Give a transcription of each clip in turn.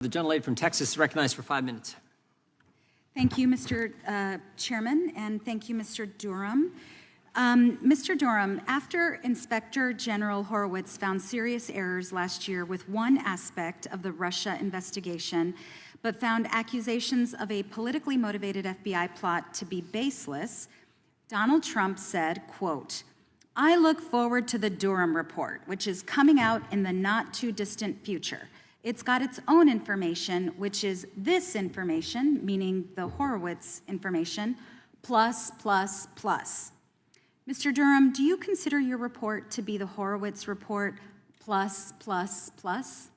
The gentlelady from Texas is recognized for 5 minutes. Thank you, Mr. Chairman, and thank you, Mr. Durham. Mr. Durham, after Inspector General Horowitz found serious errors last year with one aspect of the Russia investigation, but found accusations of a politically motivated FBI plot to be baseless, Donald Trump said, quote, "I look forward to the Durham report, which is coming out in the not-too-distant future. It's got its own information, which is this information," meaning the Horowitz information, plus, plus, plus. Mr. Durham, do you consider your report to be the Horowitz report plus, plus, plus?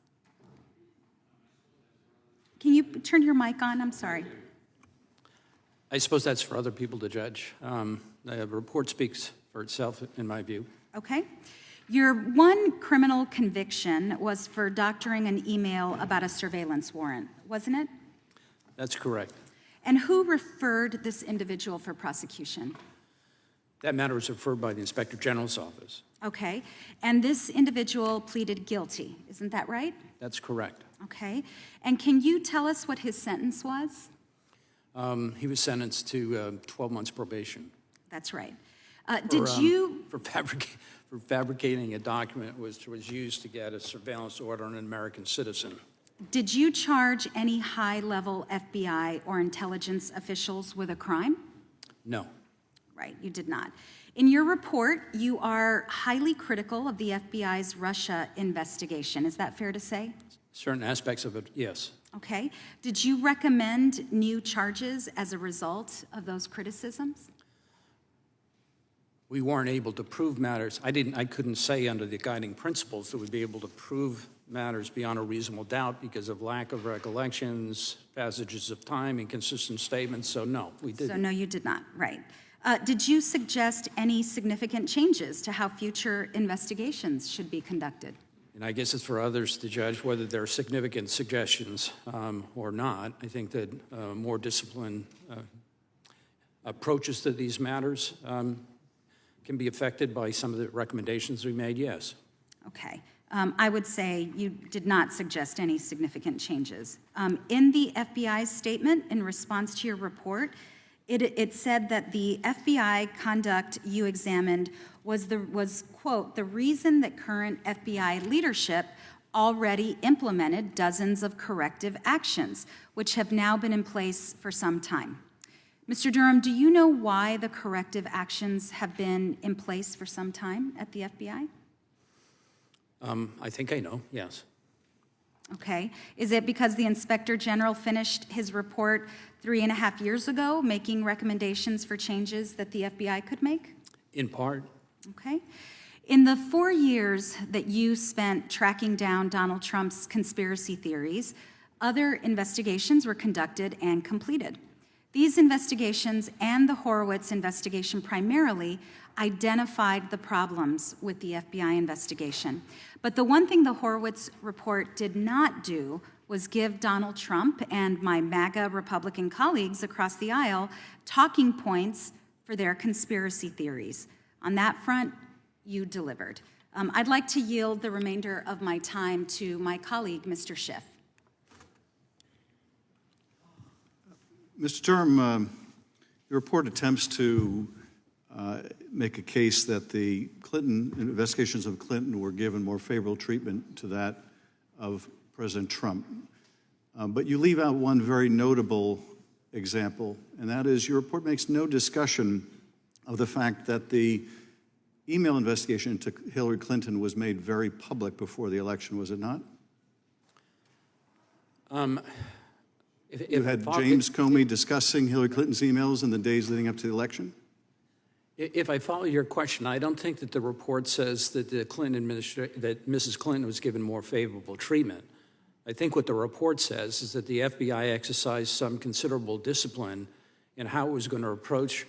Can you turn your mic on? I'm sorry. I suppose that's for other people to judge. The report speaks for itself, in my view. Okay. Your one criminal conviction was for doctoring an email about a surveillance warrant, wasn't it? That's correct. And who referred this individual for prosecution? That matter was referred by the Inspector General's office. Okay. And this individual pleaded guilty, isn't that right? That's correct. Okay. And can you tell us what his sentence was? He was sentenced to 12 months probation. That's right. For fabricating a document which was used to get a surveillance order on an American citizen. Did you charge any high-level FBI or intelligence officials with a crime? No. Right, you did not. In your report, you are highly critical of the FBI's Russia investigation. Is that fair to say? Certain aspects of it, yes. Okay. Did you recommend new charges as a result of those criticisms? We weren't able to prove matters. I couldn't say under the guiding principles that we'd be able to prove matters beyond a reasonable doubt because of lack of recollections, passages of time, inconsistent statements. So no, we didn't. So no, you did not, right. Did you suggest any significant changes to how future investigations should be conducted? And I guess it's for others to judge whether there are significant suggestions or not. I think that more disciplined approaches to these matters can be affected by some of the recommendations we made, yes. Okay. I would say you did not suggest any significant changes. In the FBI's statement in response to your report, it said that the FBI conduct you examined was, quote, "the reason that current FBI leadership already implemented dozens of corrective actions, which have now been in place for some time." Mr. Durham, do you know why the corrective actions have been in place for some time at the FBI? I think I know, yes. Okay. Is it because the Inspector General finished his report 3.5 years ago, making recommendations for changes that the FBI could make? In part. Okay. In the 4 years that you spent tracking down Donald Trump's conspiracy theories, other investigations were conducted and completed. These investigations and the Horowitz investigation primarily identified the problems with the FBI investigation. But the one thing the Horowitz report did not do was give Donald Trump and my MAGA Republican colleagues across the aisle talking points for their conspiracy theories. On that front, you delivered. I'd like to yield the remainder of my time to my colleague, Mr. Schiff. Mr. Durham, your report attempts to make a case that the Clinton investigations of Clinton were given more favorable treatment to that of President Trump. But you leave out one very notable example, and that is your report makes no discussion of the fact that the email investigation into Hillary Clinton was made very public before the election, was it not? You had James Comey discussing Hillary Clinton's emails in the days leading up to the election? If I follow your question, I don't think that the report says that the Clinton that Mrs. Clinton was given more favorable treatment. I think what the report says is that the FBI exercised some considerable discipline in how it was going to approach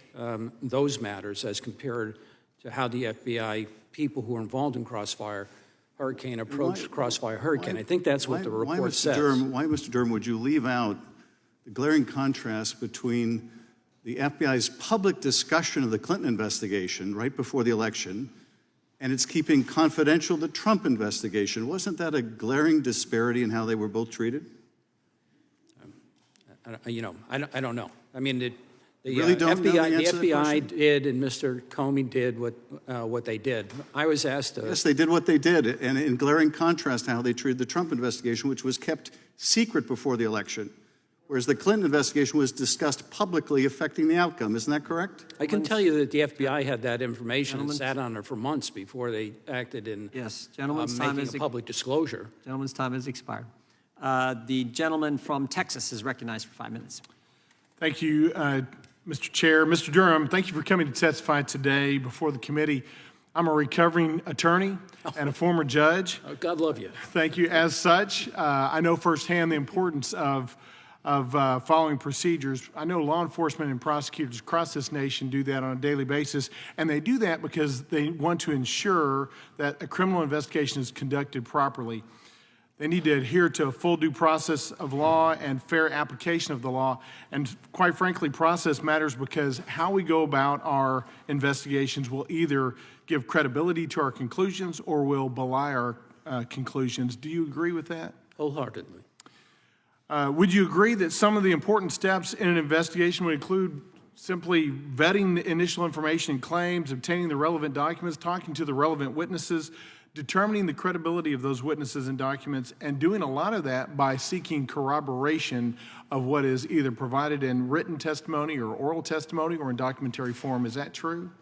those matters as compared to how the FBI people who were involved in Crossfire Hurricane approached Crossfire Hurricane. I think that's what the report says. Why, Mr. Durham, would you leave out the glaring contrast between the FBI's public discussion of the Clinton investigation right before the election and it's keeping confidential the Trump investigation? Wasn't that a glaring disparity in how they were both treated? I don't know. I mean, the Really don't know the FBI, answer to that question? did, and Mr. Comey did what they did. I was asked to. Yes, they did what they did, and in glaring contrast to how they treated the Trump investigation, which was kept secret before the election, whereas the Clinton investigation was discussed publicly, affecting the outcome. Isn't that correct? I can tell you that the FBI had that information and sat on it for months before they acted in Yes, gentleman's time making is a public disclosure. Gentleman's time has expired. The gentleman from Texas is recognized for 5 minutes. Thank you, Mr. Chair. Mr. Durham, thank you for coming to testify today before the committee. I'm a recovering attorney and a former judge. Oh, God love you. Thank you. As such, I know firsthand the importance of following procedures. I know law enforcement and prosecutors across this nation do that on a daily basis, and they do that because they want to ensure that a criminal investigation is conducted properly. They need to adhere to a full due process of law and fair application of the law. And quite frankly, process matters because how we go about our investigations will either give credibility to our conclusions or will belie our conclusions. Do you agree with that? Wholeheartedly. Would you agree that some of the important steps in an investigation would include simply vetting the initial information and claims, obtaining the relevant documents, talking to the relevant witnesses, determining the credibility of those witnesses and documents, and doing a lot of that by seeking corroboration of what is either provided in written testimony or oral testimony or in documentary form? Is that true?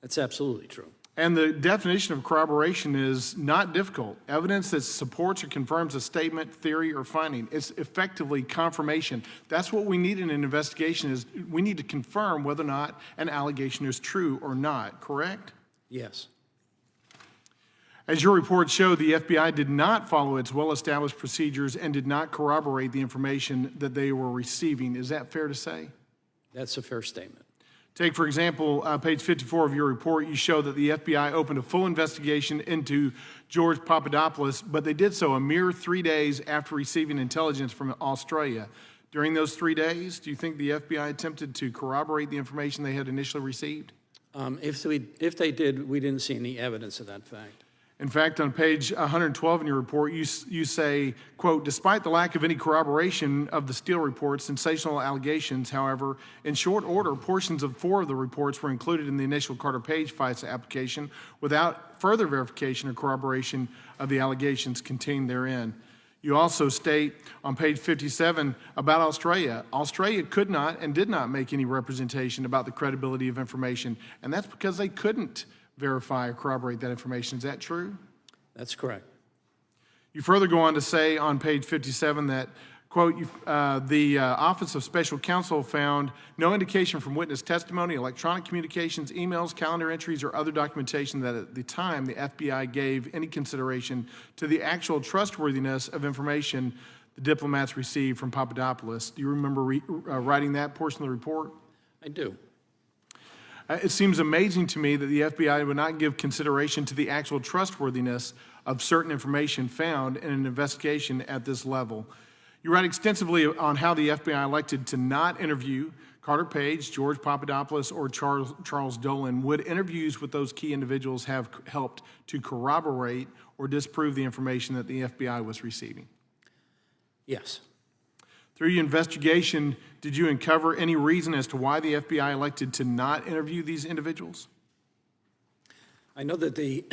That's absolutely true. And the definition of corroboration is not difficult. Evidence that supports or confirms a statement, theory, or finding. It's effectively confirmation. That's what we need in an investigation is we need to confirm whether or not an allegation is true or not, correct? Yes. As your report showed, the FBI did not follow its well-established procedures and did not corroborate the information that they were receiving. Is that fair to say? That's a fair statement. Take, for example, page 54 of your report, you show that the FBI opened a full investigation into George Papadopoulos, but they did so a mere 3 days after receiving intelligence from Australia. During those 3 days, do you think the FBI attempted to corroborate the information they had initially received? If they did, we didn't see any evidence of that fact. In fact, on page 112 in your report, you say, quote, despite the lack of any corroboration of the Steele report, sensational allegations, however, in short order, portions of 4 of the reports were included in the initial Carter Page FISA application without further verification or corroboration of the allegations contained therein. You also state on page 57 about Australia. Australia could not and did not make any representation about the credibility of information, and that's because they couldn't verify or corroborate that information. Is that true? That's correct. You further go on to say on page 57 that, quote, the Office of Special Counsel found no indication from witness testimony, electronic communications, emails, calendar entries, or other documentation that at the time the FBI gave any consideration to the actual trustworthiness of information the diplomats received from Papadopoulos. Do you remember writing that portion of the report? I do. It seems amazing to me that the FBI would not give consideration to the actual trustworthiness of certain information found in an investigation at this level. You write extensively on how the FBI elected to not interview Carter Page, George Papadopoulos, or Charles Dolan. Would interviews with those key individuals have helped to corroborate or disprove the information that the FBI was receiving? Yes. Through your investigation, did you uncover any reason as to why the FBI elected to not interview these individuals? I know that the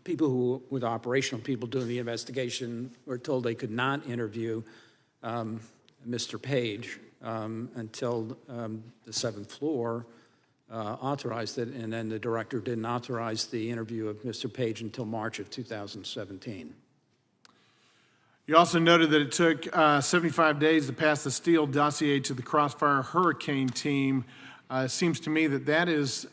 people with operational people doing the investigation were told they could not interview Mr. Page until the 7th floor authorized it, and then the director didn't authorize the interview of Mr. Page until March of 2017. You also noted that it took 75 days to pass the Steele dossier to the Crossfire Hurricane team. It seems to me that that is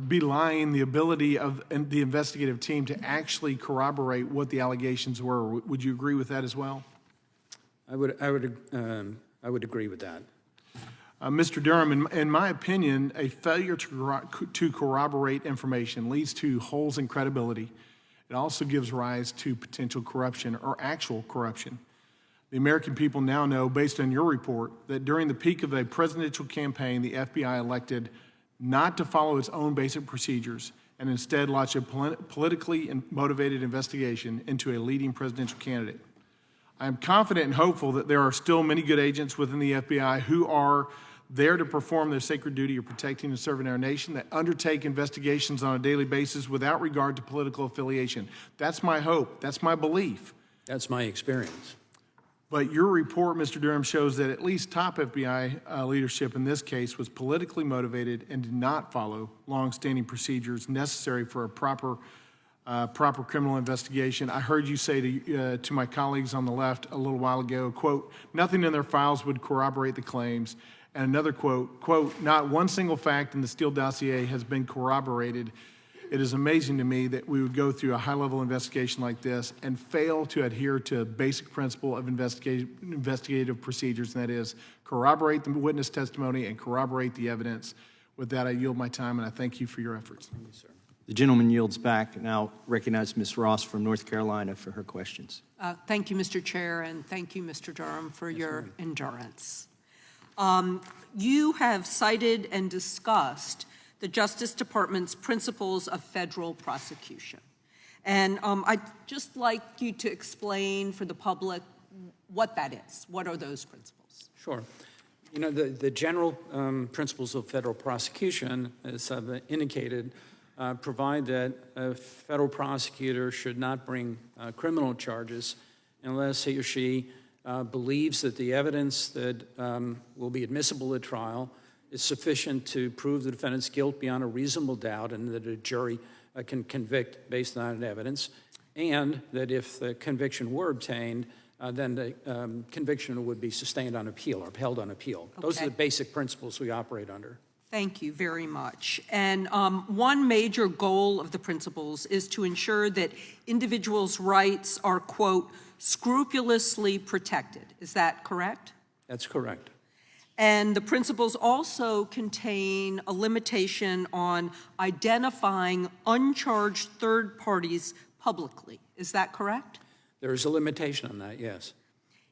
belying the ability of the investigative team to actually corroborate what the allegations were. Would you agree with that as well? I would agree with that. Mr. Durham, in my opinion, a failure to corroborate information leads to holes in credibility. It also gives rise to potential corruption or actual corruption. The American people now know, based on your report, that during the peak of a presidential campaign, the FBI elected not to follow its own basic procedures and instead launch a politically motivated investigation into a leading presidential candidate. I'm confident and hopeful that there are still many good agents within the FBI who are there to perform their sacred duty of protecting and serving our nation, that undertake investigations on a daily basis without regard to political affiliation. That's my hope. That's my belief. That's my experience. But your report, Mr. Durham, shows that at least top FBI leadership in this case was politically motivated and did not follow longstanding procedures necessary for a proper criminal investigation. I heard you say to my colleagues on the left a little while ago, quote, nothing in their files would corroborate the claims. And another quote, not one single fact in the Steele dossier has been corroborated. It is amazing to me that we would go through a high-level investigation like this and fail to adhere to a basic principle of investigative procedures, and that is corroborate the witness testimony and corroborate the evidence. With that, I yield my time, and I thank you for your efforts. Thank you, sir. The gentleman yields back. Now recognize Ms. Ross from North Carolina for her questions. Thank you, Mr. Chair, and thank you, Mr. Durham, for your endurance. You have cited and discussed the Justice Department's principles of federal prosecution. And I'd just like you to explain for the public what that is. What are those principles? Sure. You know, the general principles of federal prosecution, as I've indicated, provide that a federal prosecutor should not bring criminal charges unless he or she believes that the evidence that will be admissible at trial is sufficient to prove the defendant's guilt beyond a reasonable doubt, and that a jury can convict based on that evidence, and that if the conviction were obtained, then the conviction would be sustained on appeal or upheld on appeal. Okay. Those are the basic principles we operate under. Thank you very much. And one major goal of the principles is to ensure that individuals' rights are, quote, scrupulously protected. Is that correct? That's correct. And the principles also contain a limitation on identifying uncharged third parties publicly. Is that correct? There is a limitation on that, yes.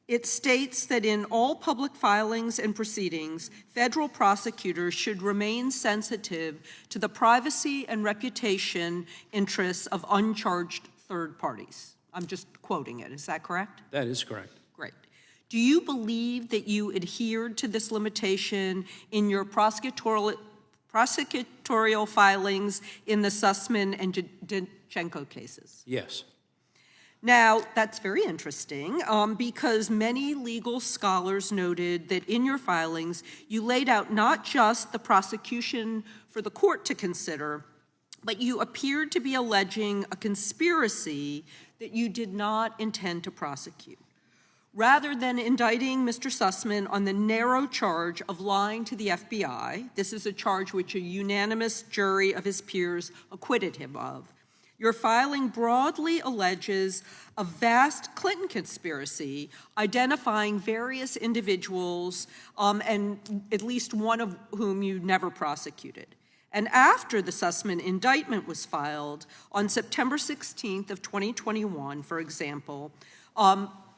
It states that in all public filings and proceedings, federal prosecutors should remain sensitive to the privacy and reputation interests of uncharged third parties. I'm just quoting it. Is that correct? That is correct. Great. Do you believe that you adhered to this limitation in your prosecutorial filings in the Sussman and Dinchenko cases? Yes. Now, that's very interesting because many legal scholars noted that in your filings, you laid out not just the prosecution for the court to consider, but you appeared to be alleging a conspiracy that you did not intend to prosecute. Rather than indicting Mr. Sussman on the narrow charge of lying to the FBI, this is a charge which a unanimous jury of his peers acquitted him of, your filing broadly alleges a vast Clinton conspiracy identifying various individuals, and at least one of whom you never prosecuted. And after the Sussman indictment was filed on September 16th of 2021, for example,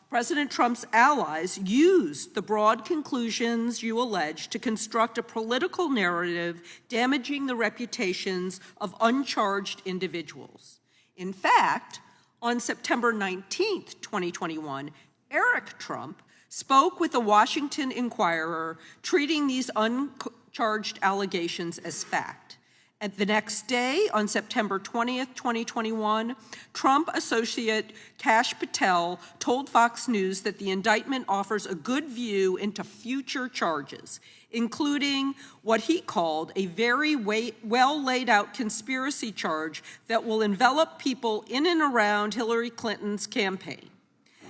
President Trump's allies used the broad conclusions you allege to construct a political narrative damaging the reputations of uncharged individuals. In fact, on September 19th, 2021, Eric Trump spoke with the Washington Inquirer, treating these uncharged allegations as fact. And the next day, on September 20th, 2021, Trump associate Kash Patel told Fox News that the indictment offers a good view into future charges, including what he called a very well laid out conspiracy charge that will envelop people in and around Hillary Clinton's campaign.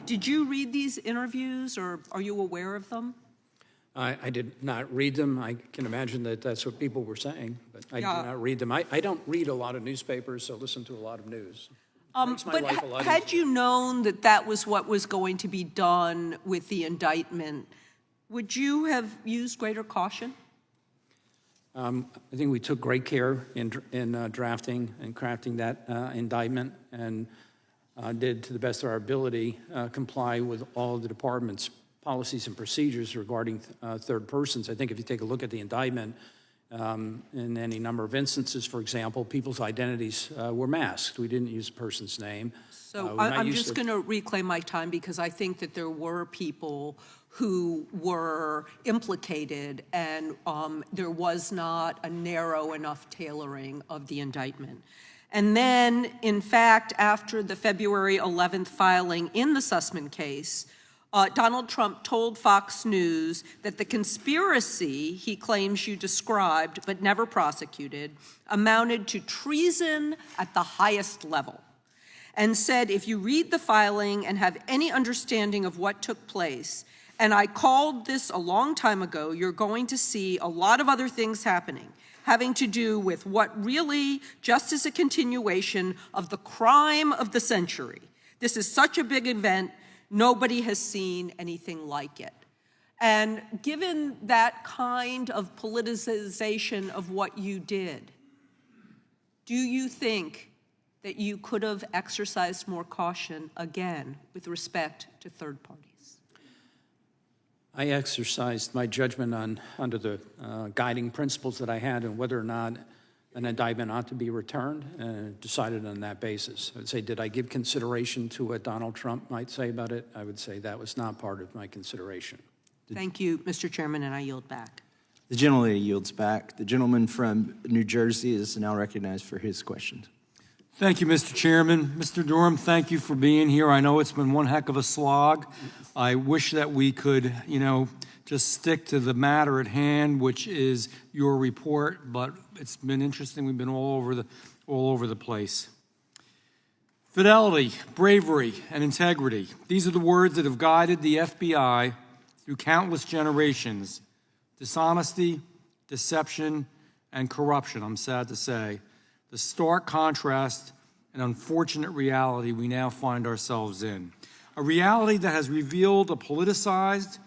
Did you read these interviews, or are you aware of them? I did not read them. I can imagine that that's what people were saying, but I did not read them. I don't read a lot of newspapers, so listen to a lot of news. Makes my But life a lot had easier. you known that that was what was going to be done with the indictment, would you have used greater caution? I think we took great care in drafting and crafting that indictment, and did, to the best of our ability, comply with all of the department's policies and procedures regarding third persons. I think if you take a look at the indictment, In any number of instances, for example, people's identities were masked. We didn't use a person's name. So We're not I'm used just to- going to reclaim my time because I think that there were people who were implicated and there was not a narrow enough tailoring of the indictment. And then, in fact, after the February 11th filing in the Sussman case, Donald Trump told Fox News that the conspiracy he claims you described but never prosecuted amounted to treason at the highest level, and said if you read the filing and have any understanding of what took place, and I called this a long time ago, you're going to see a lot of other things happening, having to do with what really just is a continuation of the crime of the century. This is such a big event, nobody has seen anything like it. And given that kind of politicization of what you did, do you think that you could have exercised more caution again with respect to third parties? I exercised my judgment under the guiding principles that I had and whether or not an indictment ought to be returned, and decided on that basis. I would say, did I give consideration to what Donald Trump might say about it? I would say that was not part of my consideration. Thank you, Mr. Chairman, and I yield back. The gentlelady yields back. The gentleman from New Jersey is now recognized for his questions. Thank you, Mr. Chairman. Mr. Durham, thank you for being here. I know it's been one heck of a slog. I wish that we could, just stick to the matter at hand, which is your report, but it's been interesting. We've been all over the place. Fidelity, bravery, and integrity. These are the words that have guided the FBI through countless generations. Dishonesty, deception, and corruption, I'm sad to say. The stark contrast and unfortunate reality we now find ourselves in. A reality that has revealed a politicized,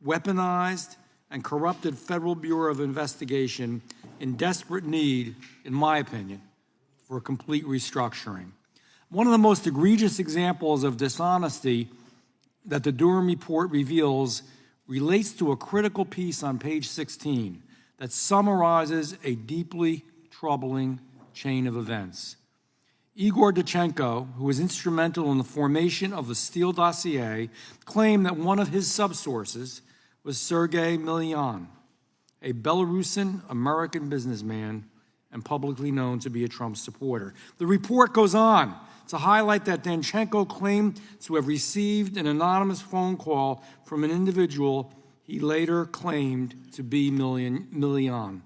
weaponized, and corrupted Federal Bureau of Investigation in desperate need, in my opinion, for a complete restructuring. One of the most egregious examples of dishonesty that the Durham report reveals relates to a critical piece on page 16 that summarizes a deeply troubling chain of events. Igor Danchenko, who was instrumental in the formation of the Steele dossier, claimed that one of his subsources was Sergei Milyan, a Belarusian American businessman and publicly known to be a Trump supporter. The report goes on to highlight that Danchenko claimed to have received an anonymous phone call from an individual he later claimed to be Milyan.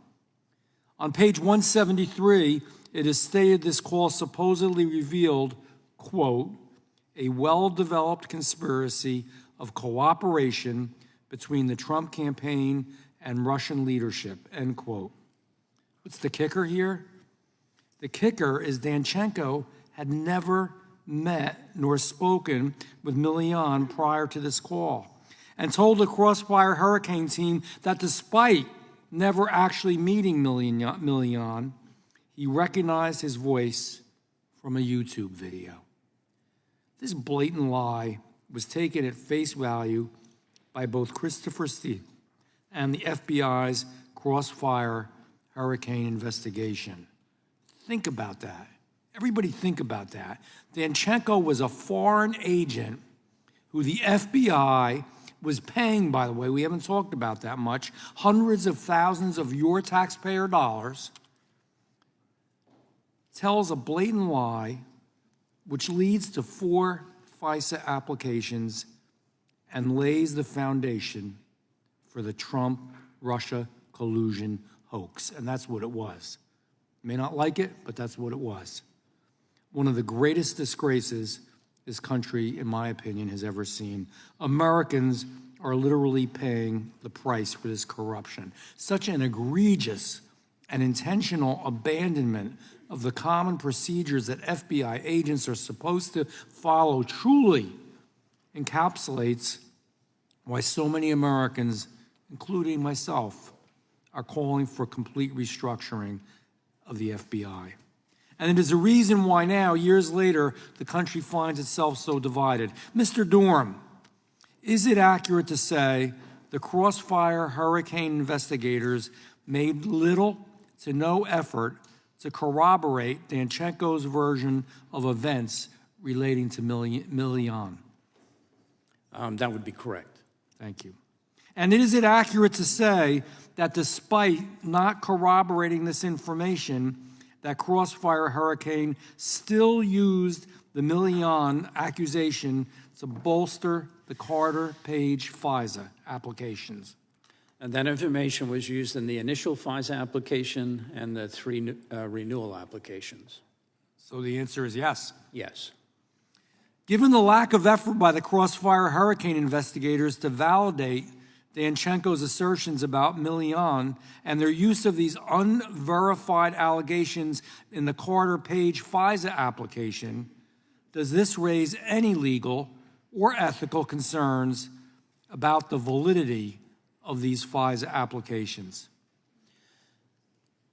On page 173, it is stated this call supposedly revealed, quote, a well-developed conspiracy of cooperation between the Trump campaign and Russian leadership, end quote. What's the kicker here? The kicker is Danchenko had never met nor spoken with Milyan prior to this call, and told the Crossfire Hurricane team that despite never actually meeting Milyan, he recognized his voice from a YouTube video. This blatant lie was taken at face value by both Christopher Steele and the FBI's Crossfire Hurricane investigation. Think about that. Everybody think about that. Danchenko was a foreign agent who the FBI was paying, by the way, we haven't talked about that much, hundreds of thousands of your taxpayer dollars, tells a blatant lie which leads to 4 FISA applications and lays the foundation for the Trump-Russia collusion hoax. And that's what it was. You may not like it, but that's what it was. One of the greatest disgraces this country, in my opinion, has ever seen. Americans are literally paying the price for this corruption. Such an egregious and intentional abandonment of the common procedures that FBI agents are supposed to follow truly encapsulates why so many Americans, including myself, are calling for complete restructuring of the FBI. And it is a reason why now, years later, the country finds itself so divided. Mr. Durham, is it accurate to say the Crossfire Hurricane investigators made little to no effort to corroborate Danchenko's version of events relating to Milian. That would be correct. Thank you. And is it accurate to say that despite not corroborating this information, that Crossfire Hurricane still used the Milian accusation to bolster the Carter Page FISA applications? And that information was used in the initial FISA application and the 3 renewal applications. So the answer is yes. Yes. Given the lack of effort by the Crossfire Hurricane investigators to validate Danchenko's assertions about Milian and their use of these unverified allegations in the Carter Page FISA application, does this raise any legal or ethical concerns about the validity of these FISA applications?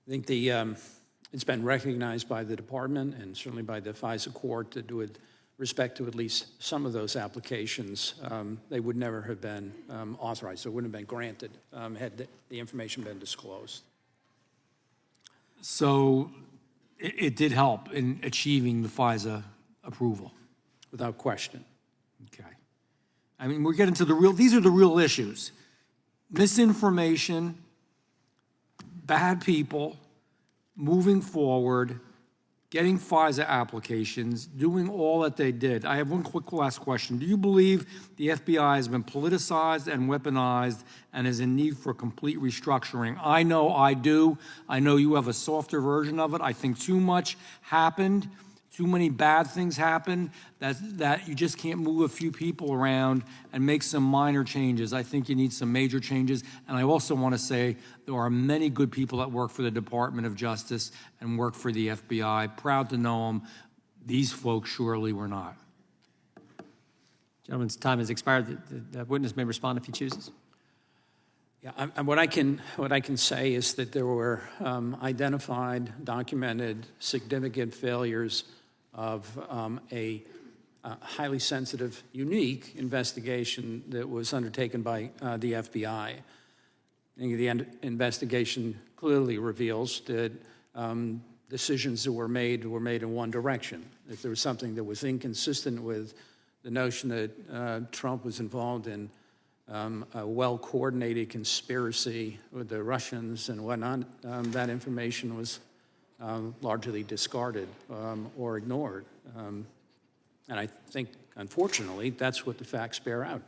I think it's been recognized by the department and certainly by the FISA court that with respect to at least some of those applications, they would never have been authorized. They wouldn't have been granted had the information been disclosed. So it did help in achieving the FISA approval. Without question. Okay. I mean, we're getting to these are the real issues. Misinformation, bad people, moving forward, getting FISA applications, doing all that they did. I have one quick last question. Do you believe the FBI has been politicized and weaponized and is in need for complete restructuring? I know I do. I know you have a softer version of it. I think too much happened. Too many bad things happened that you just can't move a few people around and make some minor changes. I think you need some major changes. And I also want to say there are many good people that work for the Department of Justice and work for the FBI. Proud to know them. These folks surely were not. Gentleman's time has expired. The witness may respond if he chooses. Yeah, and what I can say is that there were identified, documented, significant failures of a highly sensitive, unique investigation that was undertaken by the FBI. I think the investigation clearly reveals that decisions that were made in one direction. If there was something that was inconsistent with the notion that Trump was involved in a well-coordinated conspiracy with the Russians and whatnot, that information was largely discarded or ignored. And I think, unfortunately, that's what the facts bear out.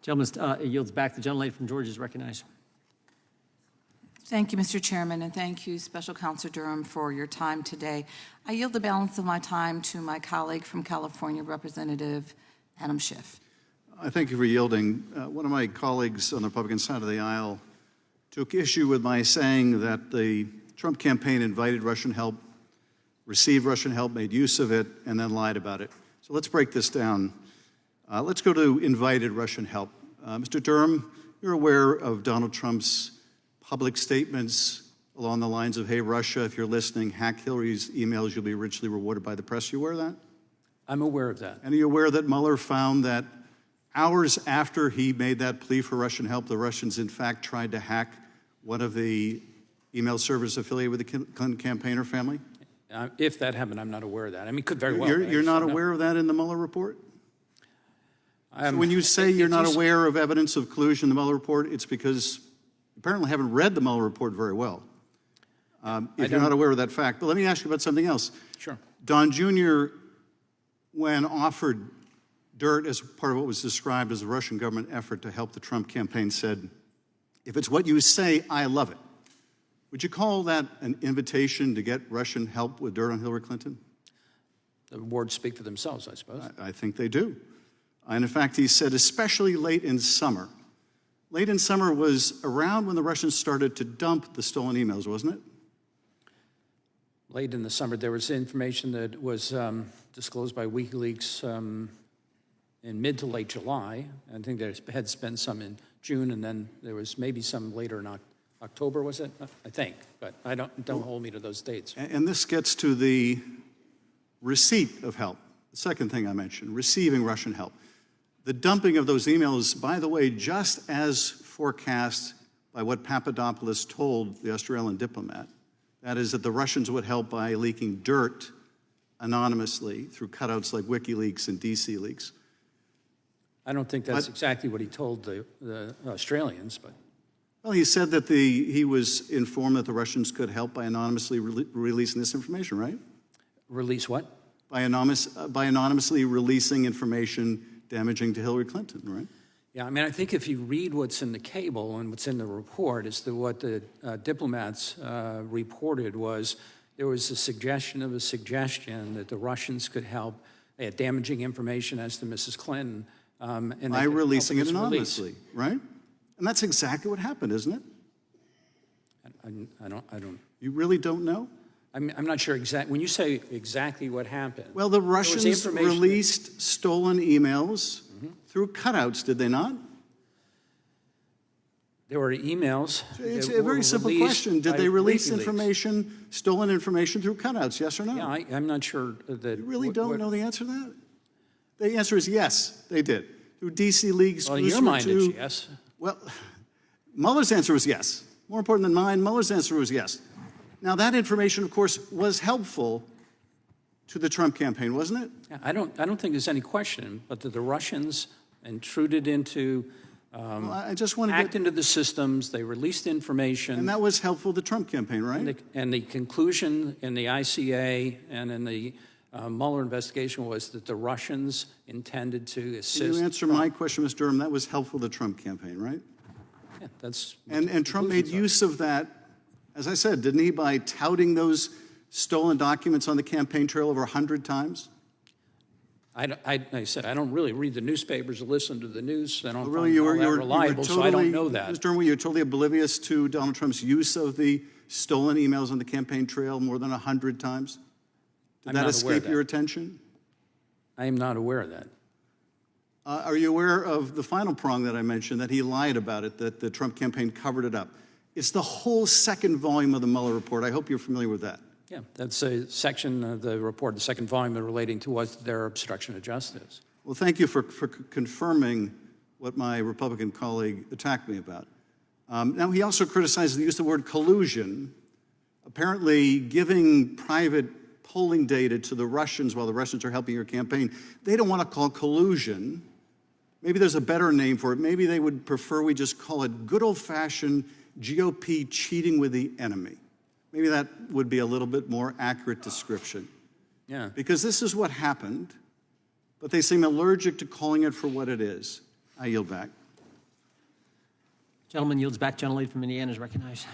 Gentleman yields back. The gentlelady from Georgia is recognized. Thank you, Mr. Chairman, and thank you, Special Counsel Durham, for your time today. I yield the balance of my time to my colleague from California, Representative Adam Schiff. I thank you for yielding. One of my colleagues on the Republican side of the aisle took issue with my saying that the Trump campaign invited Russian help, received Russian help, made use of it, and then lied about it. So let's break this down. Let's go to invited Russian help. Mr. Durham, you're aware of Donald Trump's public statements along the lines of, hey, Russia, if you're listening, hack Hillary's emails, you'll be richly rewarded by the press. You aware of that? I'm aware of that. And are you aware that Mueller found that hours after he made that plea for Russian help, the Russians, in fact, tried to hack one of the email servers affiliated with the Clinton campaign or family? If that happened, I'm not aware of that. I mean, it could very well. You're not aware of that in the Mueller report? So when you say you're not aware of evidence of collusion in the Mueller report, it's because you apparently haven't read the Mueller report very well. If you're not aware of that fact. But let me ask you about something else. Sure. Don Jr., when offered dirt as part of what was described as a Russian government effort to help the Trump campaign, said, if it's what you say, I love it. Would you call that an invitation to get Russian help with dirt on Hillary Clinton? The words speak for themselves, I suppose. I think they do. And in fact, he said, especially late in summer. Late in summer was around when the Russians started to dump the stolen emails, wasn't it? Late in the summer, there was information that was disclosed by WikiLeaks in mid to late July. I think there had been some in June, and then there was maybe some later in October, was it? I think, but don't hold me to those dates. And this gets to the receipt of help. The second thing I mentioned, receiving Russian help. The dumping of those emails, by the way, just as forecast by what Papadopoulos told the Australian diplomat. That is, that the Russians would help by leaking dirt anonymously through cutouts like WikiLeaks and DC Leaks. I don't think that's exactly what he told the Australians, but. Well, he said that he was informed that the Russians could help by anonymously releasing this information, right? Release what? By anonymously releasing information damaging to Hillary Clinton, right? Yeah, I mean, I think if you read what's in the cable and what's in the report, as to what the diplomats reported was there was a suggestion that the Russians could help. They had damaging information as to Mrs. Clinton. And by releasing it anonymously, right? And that's exactly what happened, isn't it? I don't. You really don't know? I'm not sure exactly. When you say exactly what happened. Well, the Russians released stolen emails through cutouts, did they not? There were emails. It's a very simple question. Did they release information, stolen information through cutouts, yes or no? Yeah, I'm not sure that. You really don't know the answer to that? The answer is yes, they did. Through DC Leaks. Well, in your mind, it's yes. Well, Mueller's answer was yes. More important than mine, Mueller's answer was yes. Now, that information, of course, was helpful to the Trump campaign, wasn't it? Yeah, I don't think there's any question, but that the Russians intruded into, I just want to hacked into the systems, they released information. And that was helpful to the Trump campaign, right? And the conclusion in the ICA and in the Mueller investigation was that the Russians intended to assist. Can you answer my question, Mr. Durham? That was helpful to the Trump campaign, right? Yeah, that's. And Trump made use of that, as I said, didn't he, by touting those stolen documents on the campaign trail over 100 times? Like I said, I don't really read the newspapers or listen to the news. I don't really, find all that reliable, so I don't know that. Mr. Durham, were you totally oblivious to Donald Trump's use of the stolen emails on the campaign trail more than 100 times? Did that escape your attention? I am not aware of that. Are you aware of the final prong that I mentioned, that he lied about it, that the Trump campaign covered it up? It's the whole second volume of the Mueller report. I hope you're familiar with that. Yeah, that's a section of the report, the second volume, relating to what their obstruction of justice. Well, thank you for confirming what my Republican colleague attacked me about. Now, he also criticized the use of the word collusion, apparently giving private polling data to the Russians while the Russians are helping your campaign. They don't want to call collusion. Maybe there's a better name for it. Maybe they would prefer we just call it good old-fashioned GOP cheating with the enemy. Maybe that would be a little bit more accurate description. Yeah. Because this is what happened, but they seem allergic to calling it for what it is. I yield back. Gentleman yields back. Gentlelady from Indiana is recognized.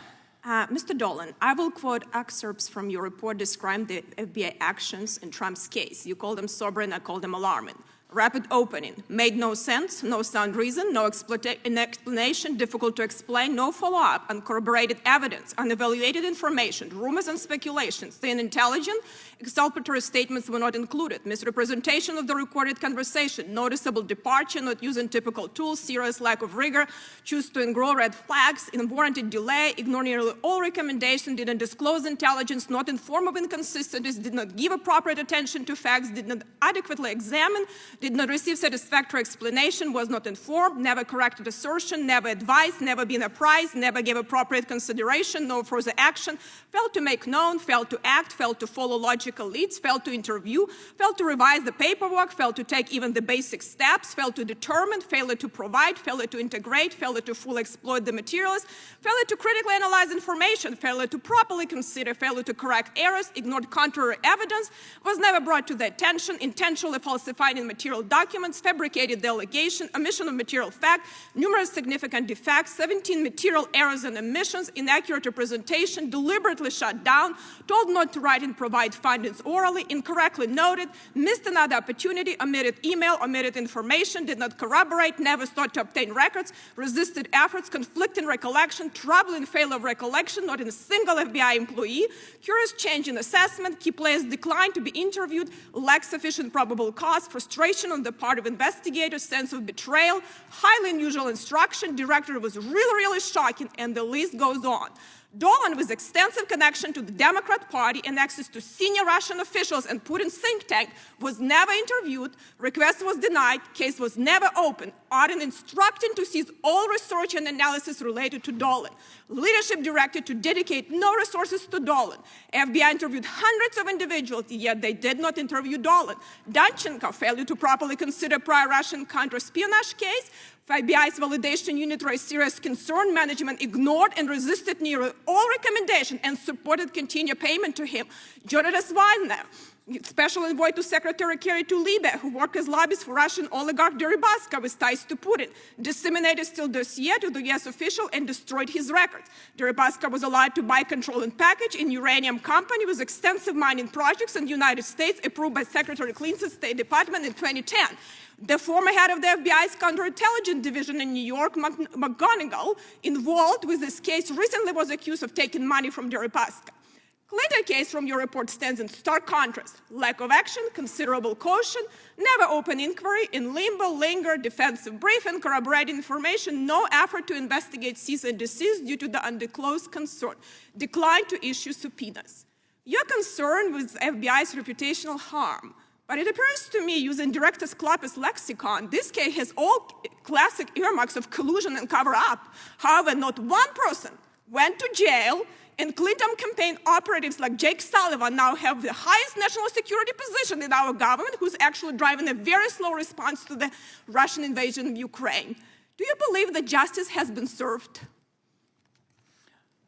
Mr. Dolan, I will quote excerpts from your report describing the FBI actions in Trump's case. You call them sobering, I call them alarming. Rapid opening, made no sense, no sound reason, no explanation, difficult to explain, no follow-up, uncorroborated evidence, unevaluated information, rumors and speculations, thin intelligence, exculpatory statements were not included, misrepresentation of the recorded conversation, noticeable departure, not using typical tools, serious lack of rigor, choose to ignore red flags, unwarranted delay, ignore nearly all recommendations, didn't disclose intelligence, not inform of inconsistencies, did not give appropriate attention to facts, did not adequately examine, did not receive satisfactory explanation, was not informed, never corrected assertion, never advised, never been apprised, never gave appropriate consideration, no further action, failed to make known, failed to act, failed to follow logical leads, failed to interview, failed to revise the paperwork, failed to take even the basic steps, failed to determine, failed to provide, failed to integrate, failed to fully exploit the materials, failed to critically analyze information, failed to properly consider, failed to correct errors, ignored contrary evidence, was never brought to their attention, intentionally falsifying material documents, fabricated the allegation, omission of material fact, numerous significant defects, 17 material errors and omissions, inaccurate representation, deliberately shut down, told not to write and provide findings orally, incorrectly noted, missed another opportunity, omitted email, omitted information, did not corroborate, never sought to obtain records, resisted efforts, conflicting recollection, troubling failure of recollection, not in a single FBI employee, curious change in assessment, key players declined to be interviewed, lacked sufficient probable cause, frustration on the part of investigators, sense of betrayal, highly unusual instruction, director was really, really shocking, and the list goes on. Dolan, with extensive connection to the Democrat Party and access to senior Russian officials and Putin's think tank, was never interviewed, request was denied, case was never opened, Auden instructing to cease all research and analysis related to Dolan. Leadership directed to dedicate no resources to Dolan. FBI interviewed hundreds of individuals, yet they did not interview Dolan. Danchenko failed to properly consider prior Russian counter-espionage case. FBI's validation unit raised serious concern. Management ignored and resisted nearly all recommendations and supported continued payment to him. Jonas Wagner, special envoy to Secretary Kerry to Libya, who worked as lobbyist for Russian oligarch Deripaska with ties to Putin, disseminated still dossier to the U.S. official and destroyed his records. Deripaska was allowed to buy, control, and package in uranium company with extensive mining projects in the United States, approved by Secretary Clinton's State Department in 2010. The former head of the FBI's counterintelligence division in New York, McGonigal, involved with this case, recently was accused of taking money from Deripaska. Clinton case from your report stands in stark contrast. Lack of action, considerable caution, never open inquiry, in limbo, linger, defensive briefing, corroborating information, no effort to investigate cease and desist due to the undisclosed concern, decline to issue subpoenas. You're concerned with FBI's reputational harm. But it appears to me, using Director's Clapper's lexicon, this case has all classic earmarks of collusion and cover-up. However, not one person went to jail, and Clinton campaign operatives like Jake Sullivan now have the highest national security position in our government, who's actually driving a very slow response to the Russian invasion of Ukraine. Do you believe that justice has been served?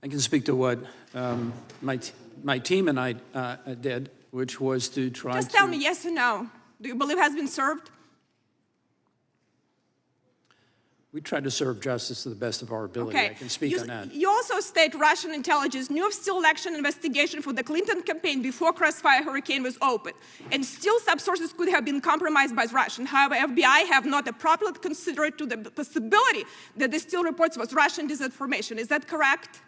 I can speak to what my team and I did, which was to try Just tell me yes or no. Do you believe has been served? We tried to serve justice to the best of our ability. Okay. I can speak on that. You also state Russian intelligence knew of still election investigation for the Clinton campaign before Crossfire Hurricane was opened, and still sub-sources could have been compromised by Russian. However, FBI have not appropriately considered to the possibility that the still reports was Russian disinformation. Is that correct?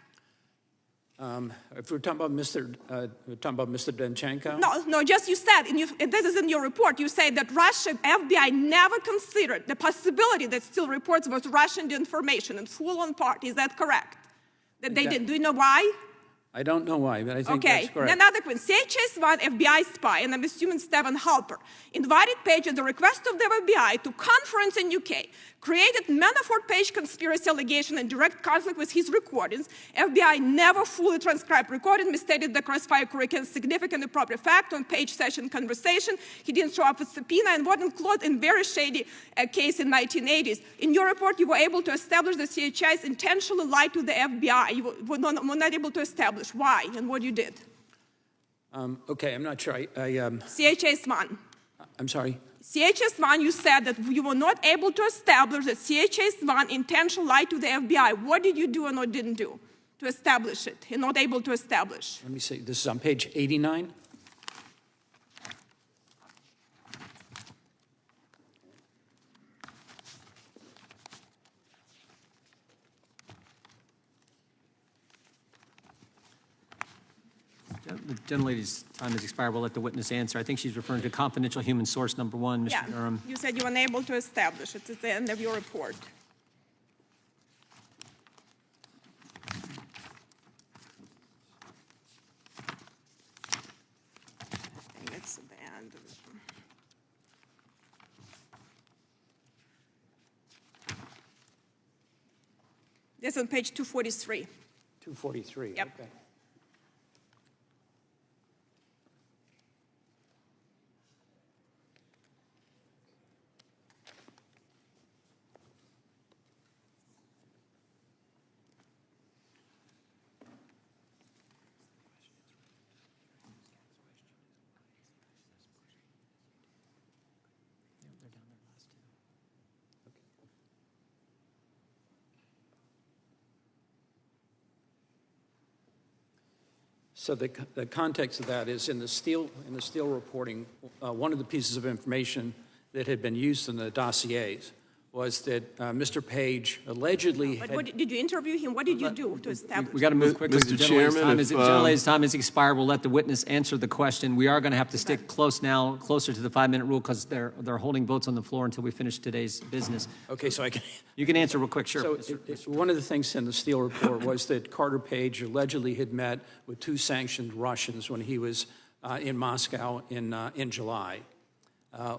If we're talking about Mr. Danchenko? No, just you said, and this is in your report, you say that Russian FBI never considered the possibility that still reports was Russian information in full on part. Is that correct? That they did. Do you know why? I don't know why, but I think that's correct. Another question. CHS-1 FBI spy, and I'm assuming Stephen Halper, invited Page at the request of the FBI to conference in UK, created Manafort-Page conspiracy allegation in direct conflict with his recordings. FBI never fully transcribed recording, misstated the Crossfire Hurricane significant improper fact on Page session conversation. He didn't show up with subpoena and wasn't caught in very shady case in 1980s. In your report, you were able to establish that CHS intentionally lied to the FBI. You were not able to establish why and what you did. Okay, I'm not sure. CHS-1. I'm sorry? CHS-1, you said that you were not able to establish that CHS-1 intentionally lied to the FBI. What did you do and what didn't do to establish it and not able to establish? Let me see. This is on page 89. The gentlelady's time has expired. We'll let the witness answer. I think she's referring to confidential human source number 1, Mr. Durham. You said you were unable to establish it at the end of your report. I think it's at the end of it. This is on page 243. 243. Yep. Okay. So the context of that is in the Steele reporting, one of the pieces of information that had been used in the dossiers was that Mr. Page allegedly But had... what, did you interview him? What did you do to establish? We got to move quickly. Mr. The gentlelady's Chairman, the gentlelady's time has expired. We'll let the witness answer the question. We are going to have to stick closer to the 5-minute rule because they're holding votes on the floor until we finish today's business. Okay, so I can... You can answer real quick, sure. So one of the things in the Steele report was that Carter Page allegedly had met with 2 sanctioned Russians when he was in Moscow in July.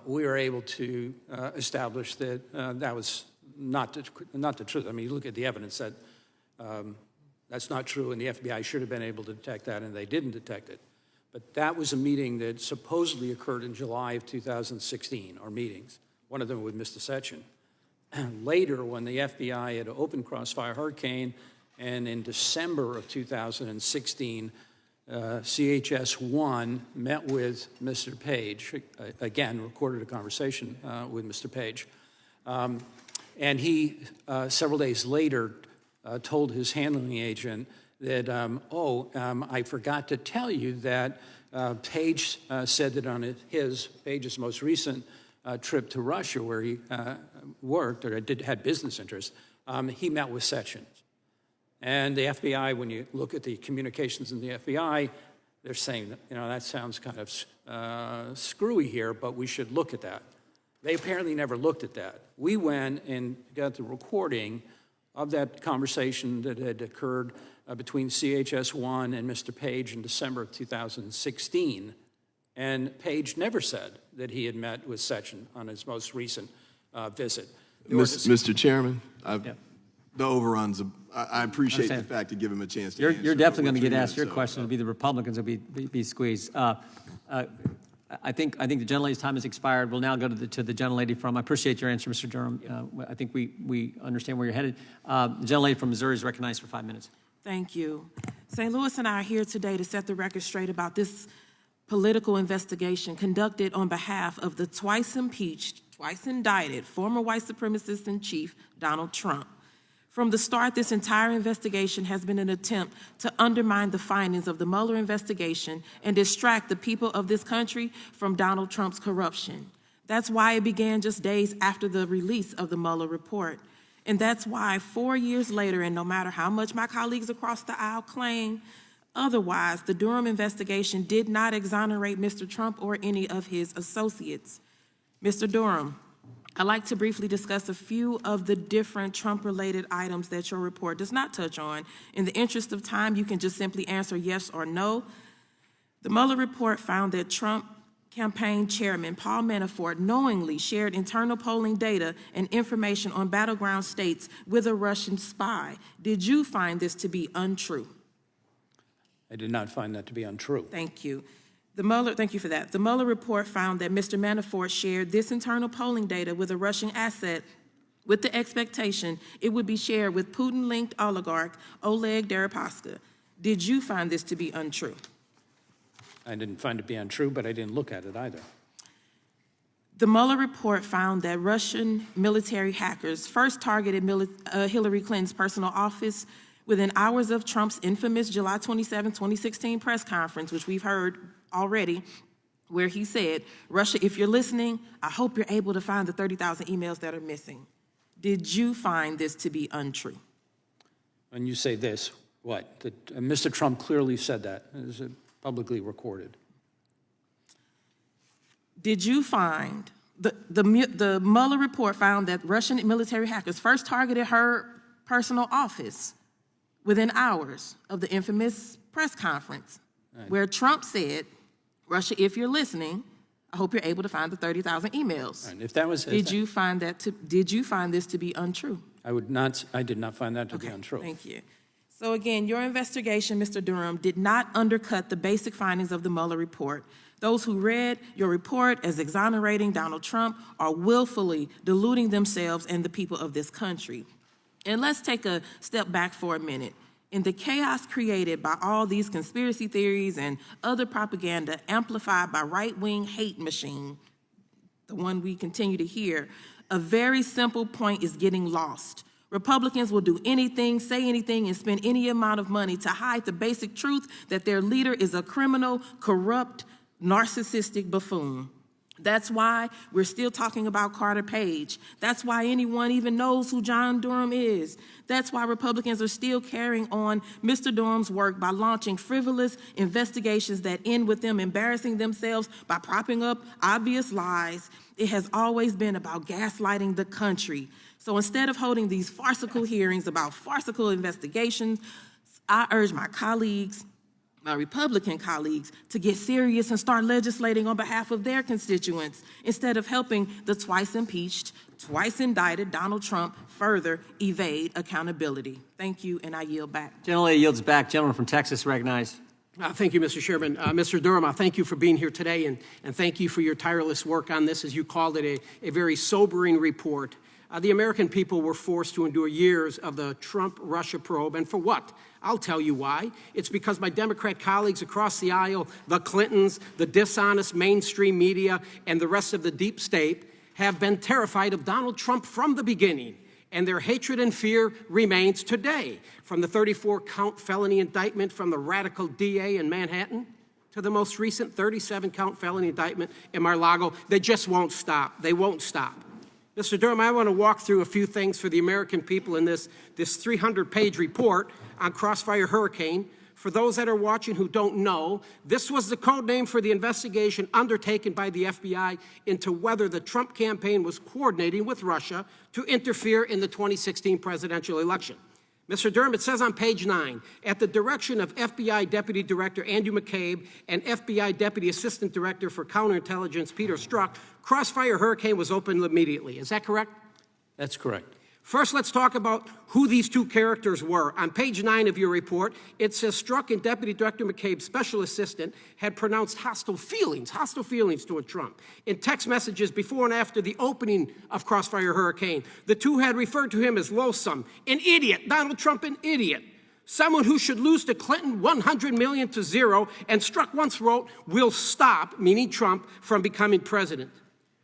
We were able to establish that that was not the truth. I mean, you look at the evidence that that's not true, and the FBI should have been able to detect that, and they didn't detect it. But that was a meeting that supposedly occurred in July of 2016, or meetings, one of them with Mr. Sechin. Later, when the FBI had opened Crossfire Hurricane, and in December of 2016, CHS-1 met with Mr. Page, again, recorded a conversation with Mr. Page. And he, several days later, told his handling agent that, I forgot to tell you that Page said that on Page's most recent trip to Russia, where he worked or had business interests, he met with Sechin. And the FBI, when you look at the communications in the FBI, they're saying, that sounds kind of screwy here, but we should look at that. They apparently never looked at that. We went and got the recording of that conversation that had occurred between CHS-1 and Mr. Page in December of 2016. And Page never said that he had met with Sechin on his most recent visit. Mr. Chairman, the overruns, I appreciate the fact to give him a chance to answer. You're definitely going to get 3 asked your minutes, question. It'll be the Republicans will be squeezed. I think the gentlelady's time has expired. We'll now go to the gentlelady from, I appreciate your answer, Mr. Durham. I think we understand where you're headed. The gentlelady from Missouri is recognized for 5 minutes. Thank you. St. Louis and I are here today to set the record straight about this political investigation conducted on behalf of the twice impeached, twice indicted former white supremacist in chief, Donald Trump. From the start, this entire investigation has been an attempt to undermine the findings of the Mueller investigation and distract the people of this country from Donald Trump's corruption. That's why it began just days after the release of the Mueller report. And that's why 4 years later, and no matter how much my colleagues across the aisle claim otherwise, the Durham investigation did not exonerate Mr. Trump or any of his associates. Mr. Durham, I'd like to briefly discuss a few of the different Trump-related items that your report does not touch on. In the interest of time, you can just simply answer yes or no. The Mueller report found that Trump campaign chairman Paul Manafort knowingly shared internal polling data and information on battleground states with a Russian spy. Did you find this to be untrue? I did not find that to be untrue. Thank you. Thank you for that. The Mueller report found that Mr. Manafort shared this internal polling data with a Russian asset with the expectation it would be shared with Putin-linked oligarch Oleg Deripaska. Did you find this to be untrue? I didn't find it to be untrue, but I didn't look at it either. The Mueller report found that Russian military hackers first targeted Hillary Clinton's personal office within hours of Trump's infamous July 27, 2016 press conference, which we've heard already, where he said, Russia, if you're listening, I hope you're able to find the 30,000 emails that are missing. Did you find this to be untrue? When you say this, what? That Mr. Trump clearly said that. Is it publicly recorded? Did you find, the Mueller report found that Russian military hackers first targeted her personal office within hours of the infamous press conference, where Trump said, Russia, if you're listening, I hope you're able to find the 30,000 emails. Right. If that was, did you find this to be untrue? I did not find that to be untrue. Thank you. So again, your investigation, Mr. Durham, did not undercut the basic findings of the Mueller report. Those who read your report as exonerating Donald Trump are willfully deluding themselves and the people of this country. And let's take a step back for a minute. In the chaos created by all these conspiracy theories and other propaganda amplified by right-wing hate machine, the one we continue to hear, a very simple point is getting lost. Republicans will do anything, say anything, and spend any amount of money to hide the basic truth that their leader is a criminal, corrupt, narcissistic buffoon. That's why we're still talking about Carter Page. That's why anyone even knows who John Durham is. That's why Republicans are still carrying on Mr. Durham's work by launching frivolous investigations that end with them embarrassing themselves by propping up obvious lies. It has always been about gaslighting the country. So instead of holding these farcical hearings about farcical investigations, I urge my colleagues, my Republican colleagues, to get serious and start legislating on behalf of their constituents instead of helping the twice impeached, twice indicted Donald Trump further evade accountability. Thank you, and I yield back. Gentlelady yields back. Gentleman from Texas recognized. Thank you, Mr. Chairman. Mr. Durham, I thank you for being here today, and thank you for your tireless work on this, as you called it, a very sobering report. The American people were forced to endure years of the Trump-Russia probe, and for what? I'll tell you why. It's because my Democrat colleagues across the aisle, the Clintons, the dishonest mainstream media, and the rest of the deep state have been terrified of Donald Trump from the beginning, and their hatred and fear remains today. From the 34-count felony indictment from the radical DA in Manhattan to the most recent 37-count felony indictment in Mar-a-Lago, they just won't stop. They won't stop. Mr. Durham, I want to walk through a few things for the American people in this 300-page report on Crossfire Hurricane. For those that are watching who don't know, this was the code name for the investigation undertaken by the FBI into whether the Trump campaign was coordinating with Russia to interfere in the 2016 presidential election. Mr. Durham, it says on page 9, at the direction of FBI Deputy Director Andrew McCabe and FBI Deputy Assistant Director for Counterintelligence Peter Strzok, Crossfire Hurricane was opened immediately. Is that correct? That's correct. First, let's talk about who these two characters were. On page 9 of your report, it says Strzok and Deputy Director McCabe's special assistant had pronounced hostile feelings toward Trump. In text messages before and after the opening of Crossfire Hurricane, the two had referred to him as loathsome, an idiot, Donald Trump, an idiot, someone who should lose to Clinton 100 million to 0, and Strzok once wrote, "We'll stop," meaning Trump, "from becoming president."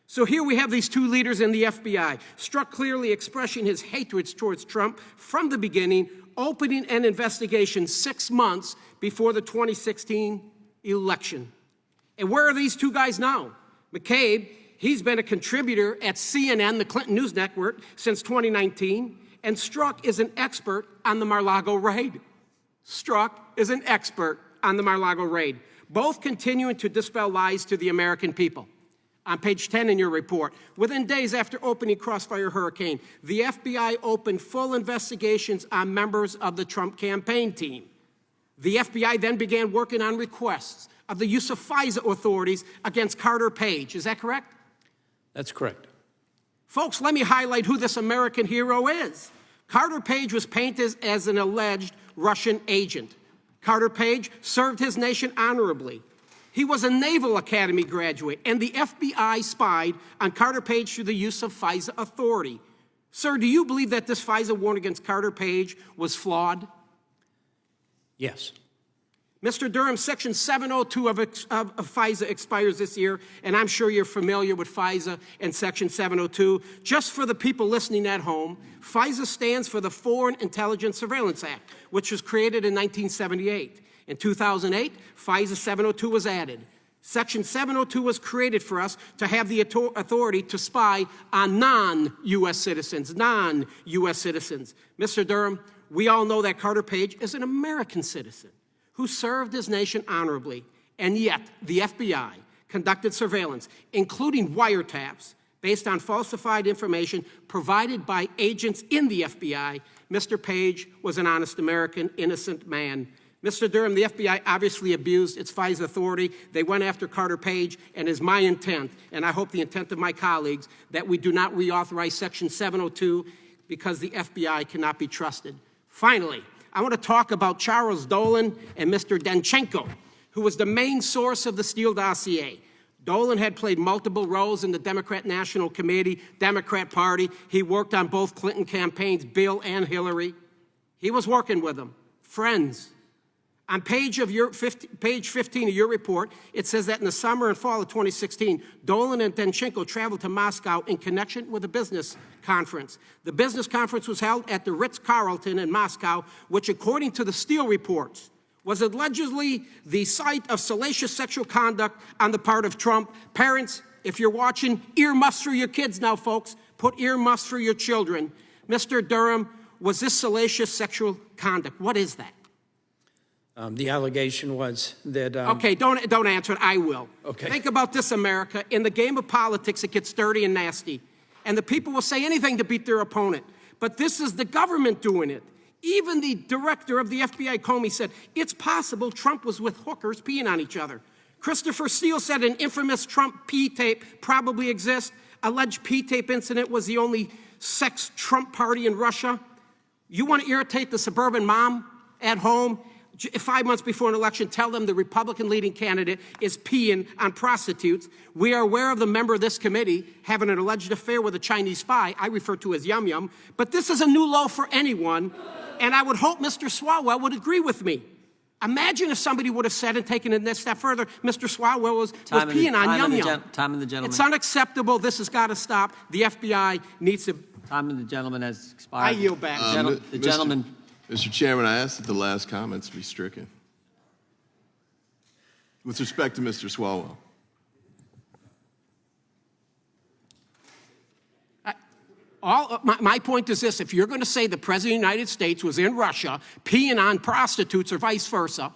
So here we have these two leaders in the FBI, Strzok clearly expressing his hatred towards Trump from the beginning, opening an investigation 6 months before the 2016 election. And where are these two guys now? McCabe, he's been a contributor at CNN, the Clinton News Network, since 2019, and Strzok is an expert on the Mar-a-Lago raid. Strzok is an expert on the Mar-a-Lago raid, both continuing to dispel lies to the American people. On page 10 in your report, within days after opening Crossfire Hurricane, the FBI opened full investigations on members of the Trump campaign team. The FBI then began working on requests of the use of FISA authorities against Carter Page. Is that correct? That's correct. Folks, let me highlight who this American hero is. Carter Page was painted as an alleged Russian agent. Carter Page served his nation honorably. He was a Naval Academy graduate, and the FBI spied on Carter Page through the use of FISA authority. Sir, do you believe that this FISA warrant against Carter Page was flawed? Yes. Mr. Durham, Section 702 of FISA expires this year, and I'm sure you're familiar with FISA and Section 702. Just for the people listening at home, FISA stands for the Foreign Intelligence Surveillance Act, which was created in 1978. In 2008, FISA 702 was added. Section 702 was created for us to have the authority to spy on non-U.S. citizens, Mr. Durham, we all know that Carter Page is an American citizen who served his nation honorably, and yet the FBI conducted surveillance, including wiretaps, based on falsified information provided by agents in the FBI. Mr. Page was an honest American, innocent man. Mr. Durham, the FBI obviously abused its FISA authority. They went after Carter Page, and it is my intent, and I hope the intent of my colleagues, that we do not reauthorize Section 702 because the FBI cannot be trusted. Finally, I want to talk about Charles Dolan and Mr. Danchenko, who was the main source of the Steele dossier. Dolan had played multiple roles in the Democrat National Committee, Democrat Party. He worked on both Clinton campaigns, Bill and Hillary. He was working with them, friends. On page 15 of your report, it says that in the summer and fall of 2016, Dolan and Danchenko traveled to Moscow in connection with a business conference. The business conference was held at the Ritz-Carlton in Moscow, which, according to the Steele reports, was allegedly the site of salacious sexual conduct on the part of Trump, parents, if you're watching, earmuffs for your kids now, folks. Put earmuffs for your children. Mr. Durham, was this salacious sexual conduct? What is that? The allegation was that... Okay, don't answer it. I will. Okay. Think about this, America. In the game of politics, it gets dirty and nasty. And the people will say anything to beat their opponent. But this is the government doing it. Even the director of the FBI, Comey, said, it's possible Trump was with hookers peeing on each other. Christopher Steele said an infamous Trump pee tape probably exists. Alleged pee tape incident was the only sex Trump party in Russia. You want to irritate the suburban mom at home? 5 months before an election, tell them the Republican leading candidate is peeing on prostitutes. We are aware of the member of this committee having an alleged affair with a Chinese spy, I refer to as Yum Yum, but this is a new low for anyone, and I would hope Mr. Swalwell would agree with me. Imagine if somebody would have said and taken it a step further, Mr. Swalwell was peeing on Yum Yum. Time of the gentleman. It's unacceptable. This has got to stop. The FBI needs to... Time of the gentleman has expired. I yield back. The gentleman... Mr. Chairman, I ask that the last comments be stricken. With respect to Mr. Swalwell. My point is this, if you're going to say the President of the United States was in Russia peeing on prostitutes or vice versa,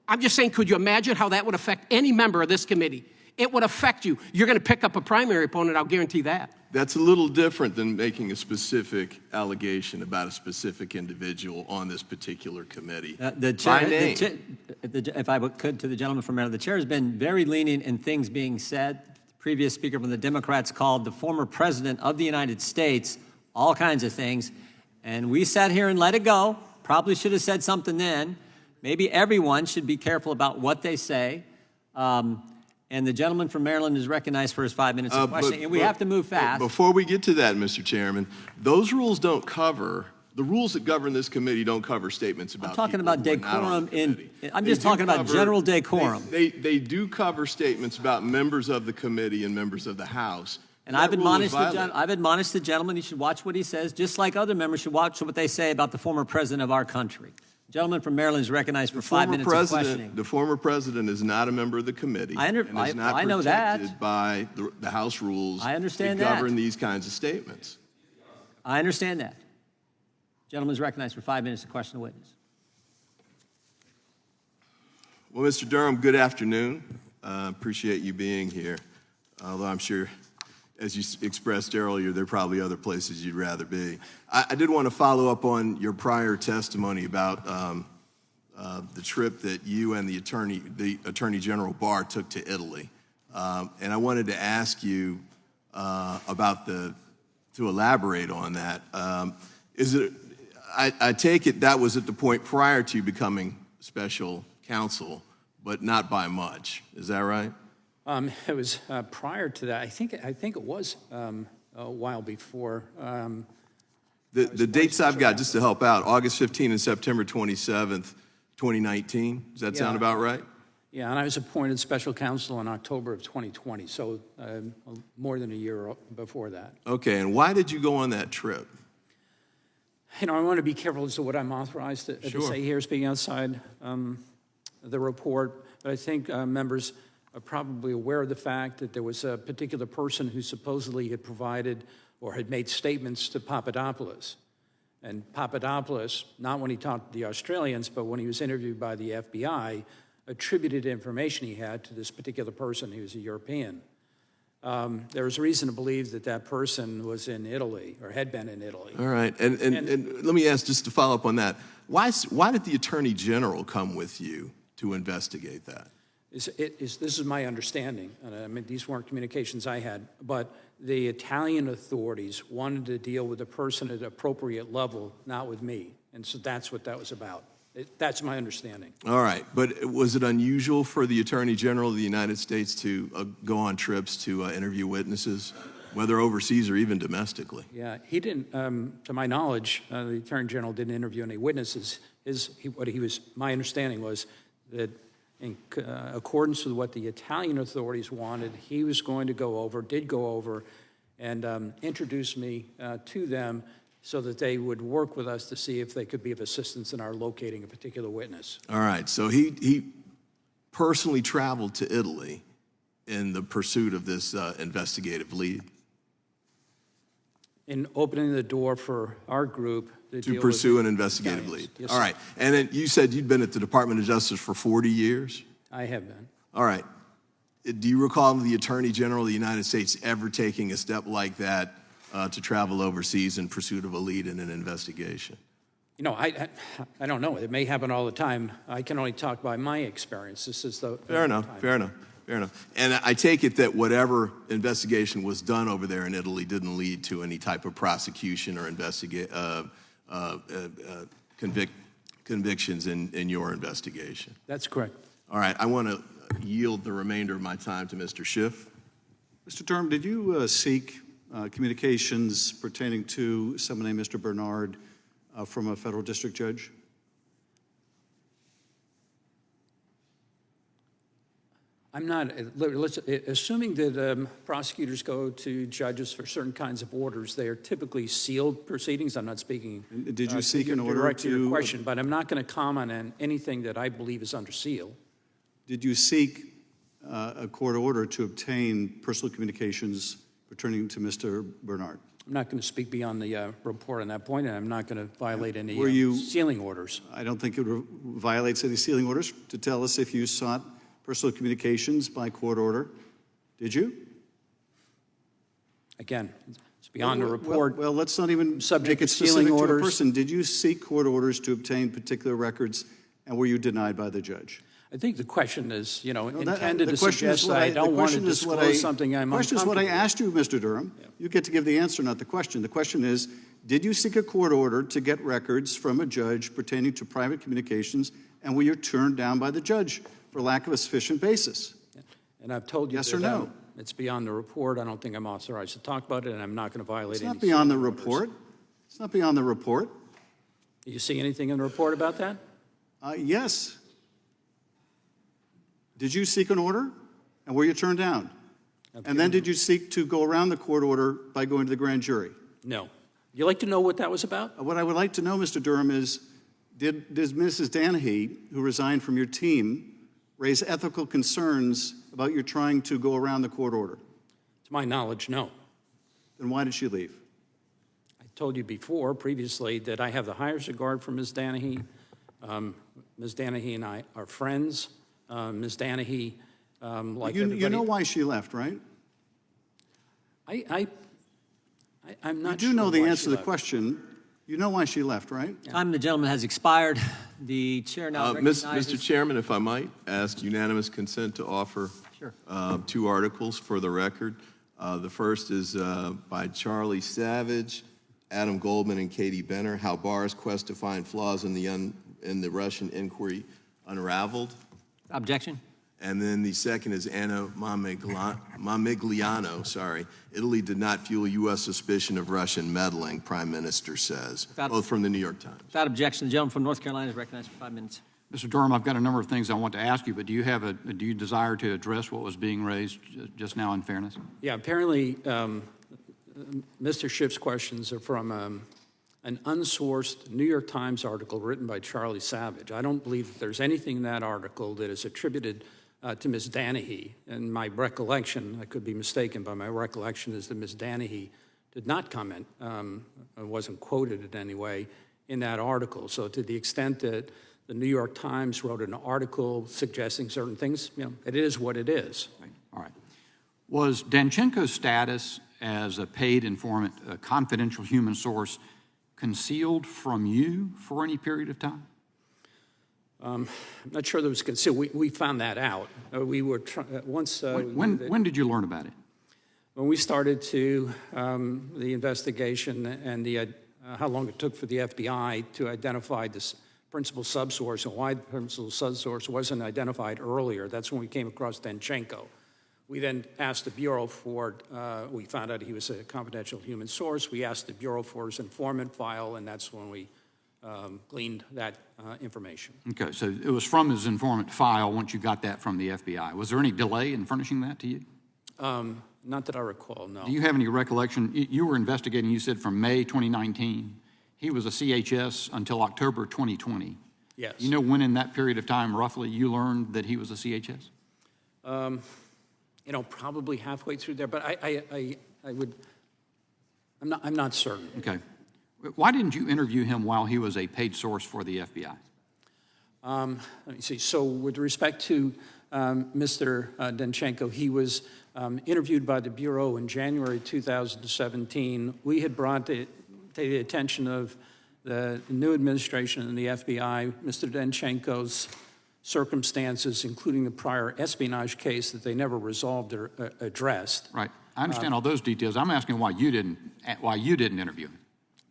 I'm just saying, could you imagine how that would affect any member of this committee? It would affect you. You're going to pick up a primary opponent, I'll guarantee that. That's a little different than making a specific allegation about a specific individual on this particular committee. If I could, to the gentleman from Maryland, the chair has been very lenient in things being said. The previous speaker from the Democrats called the former president of the United States all kinds of things, and we sat here and let it go. Probably should have said something then. Maybe everyone should be careful about what they say. And the gentleman from Maryland is recognized for his 5 minutes of questioning, and we have to move fast. Before we get to that, Mr. Chairman, those rules don't cover, the rules that govern this committee don't cover statements about I'm talking people about who are not on decorum the committee. I'm just talking about general decorum. They do cover statements about members of the committee and members of the House. And I've admonished the gentleman, he should watch what he says, just like other members should watch what they say about the former president of our country. The gentleman from Maryland is recognized for 5 minutes of questioning. The former president is not a member of the committee. I know that. Protected by the House rules. I understand that that. govern these kinds of statements. I understand that. The gentleman is recognized for 5 minutes to question the witness. Well, Mr. Durham, good afternoon. Appreciate you being here. Although I'm sure, as you expressed earlier, there are probably other places you'd rather be. I did want to follow up on your prior testimony about the trip that you and the Attorney General Barr took to Italy. And I wanted to ask you to elaborate on that. I take it that was at the point prior to you becoming special counsel, but not by much. Is that right? It was prior to that. I think it was a while before. The dates I've got, just to help out, August 15 and September 27th, 2019. Does that sound about right? Yeah, and I was appointed special counsel in October of 2020, so more than a year before that. Okay, and why did you go on that trip? You know, I want to be careful as to what I'm authorized to say here, speaking outside the report, but I think members are probably aware of the fact that there was a particular person who supposedly had provided or had made statements to Papadopoulos. And Papadopoulos, not when he talked to the Australians, but when he was interviewed by the FBI, attributed information he had to this particular person who was a European. There was reason to believe that that person was in Italy or had been in Italy. All right, and let me ask, just to follow up on that, why did the Attorney General come with you to investigate that? This is my understanding, and I mean, these weren't communications I had, but the Italian authorities wanted to deal with the person at an appropriate level, not with me, and so that's what that was about. That's my understanding. All right, but was it unusual for the Attorney General of the United States to go on trips to interview witnesses, whether overseas or even domestically? Yeah, he didn't, to my knowledge, the Attorney General didn't interview any witnesses. My understanding was that in accordance with what the Italian authorities wanted, he was going to did go over, and introduce me to them so that they would work with us to see if they could be of assistance in our locating a particular witness. All right, so he personally traveled to Italy in the pursuit of this investigative lead? In opening the door for our group To pursue an investigative lead. Yes, All sir. right. And then you said you'd been at the Department of Justice for 40 years? I have been. All right. Do you recall the Attorney General of the United States ever taking a step like that to travel overseas in pursuit of a lead in an investigation? You know, I don't know. It may happen all the time. I can only talk by my experience. This is the Fair enough. Fair enough. Fair enough. And I take it that whatever investigation was done over there in Italy didn't lead to any type of prosecution or convictions in your investigation. That's correct. All right. I want to yield the remainder of my time to Mr. Schiff. Mr. Durham, did you seek communications pertaining to someone named Mr. Bernard from a federal district judge? I'm not, assuming that prosecutors go to judges for certain kinds of orders, they are typically sealed proceedings. I'm not speaking. Did you seek an order direct to your to question, but I'm not going to comment on anything that I believe is under seal. Did you seek a court order to obtain personal communications pertaining to Mr. Bernard? I'm not going to speak beyond the report on that point, and I'm not going to violate any Were you- sealing orders. I don't think it violates any sealing orders to tell us if you sought personal communications by court order. Did you? Again, it's beyond the report. Well, let's not even Subject make it to sealing specific to a orders. person. Did you seek court orders to obtain particular records, and were you denied by the judge? I think the question is, you know, No, intended the to question is suggest what that I don't the want to question is what disclose something I'm The question is what I uncomfortable asked you, Mr. Durham. You get to give the answer, not the question. The question is, did you seek a court order to get records from a judge pertaining to private communications, and were you turned down by the judge for lack of a sufficient basis? And I've told you Yes that or no? it's beyond the report. I don't think I'm authorized to talk about it, and I'm not going to violate It's any not beyond the sealing orders. report. It's not beyond the report. Do you see anything in the report about that? Yes. Did you seek an order, and were you turned down? And then did you seek to go around the court order by going to the grand jury? No. You like to know what that was about? What I would like to know, Mr. Durham, is did Mrs. Danahy, who resigned from your team, raise ethical concerns about your trying to go around the court order? To my knowledge, no. Then why did she leave? I told you before, previously, that I have the highest regard for Ms. Danahy. Ms. Danahy and I are friends. Ms. Danahy, like You everybody... know why she left, right? I'm not You do sure know the why answer she to the left. question. You know why she left, right? Time of the gentleman has expired. The chair now recognizes... Mr. Chairman, if I might ask unanimous consent to offer Sure. 2 articles for the record. The first is by Charlie Savage, Adam Goldman, and Katie Benner, How Barr's Quest to Find Flaws in the Russian Inquiry Unraveled. Objection? And then the second is Anna Mamigliano, Italy did not fuel U.S. suspicion of Russian meddling, Prime Minister says, both from the New York Times. Without objection, the gentleman from North Carolina is recognized for 5 minutes. Mr. Durham, I've got a number of things I want to ask you, but do you desire to address what was being raised just now in fairness? Yeah, apparently, Mr. Schiff's questions are from an unsourced New York Times article written by Charlie Savage. I don't believe that there's anything in that article that is attributed to Ms. Danahy. And my recollection, I could be mistaken, but my recollection is that Ms. Danahy did not comment, wasn't quoted in any way in that article. So to the extent that the New York Times wrote an article suggesting certain things, you know, it is what it is. All right. Was Danchenko's status as a paid informant, a confidential human source, concealed from you for any period of time? I'm not sure that was concealed. We found that out. We were once. When did you learn about it? When we started the investigation and how long it took for the FBI to identify this principal subsource and why the principal subsource wasn't identified earlier. That's when we came across Danchenko. We then asked the Bureau for, we found out he was a confidential human source. We asked the Bureau for his informant file, and that's when we gleaned that information. Okay, so it was from his informant file once you got that from the FBI. Was there any delay in furnishing that to you? Not that I recall, no. Do you have any recollection? You were investigating, you said, from May 2019. He was a CHS until October 2020. Yes. You know when in that period of time, roughly, you learned that he was a CHS? probably halfway through there, but I'm not certain. Okay. Why didn't you interview him while he was a paid source for the FBI? Let me see. So with respect to Mr. Danchenko, he was interviewed by the Bureau in January 2017. We had brought to the attention of the new administration and the FBI, Mr. Danchenko's circumstances, including the prior espionage case that they never resolved or addressed. Right. I understand all those details. I'm asking why you didn't interview him.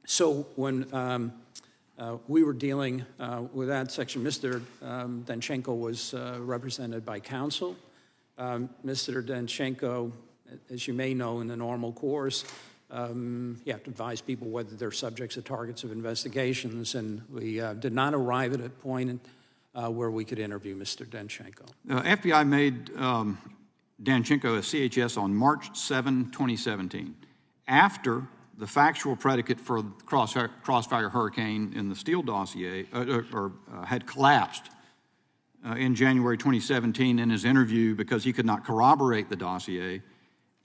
So when we were dealing with that section, Mr. Danchenko was represented by counsel. Mr. Danchenko, as you may know, in the normal course, you have to advise people whether they're subjects or targets of investigations, and we did not arrive at a point where we could interview Mr. Danchenko. The FBI made Danchenko a CHS on March 7, 2017, after the factual predicate for the Crossfire Hurricane in the Steele dossier had collapsed in January 2017 in his interview because he could not corroborate the dossier,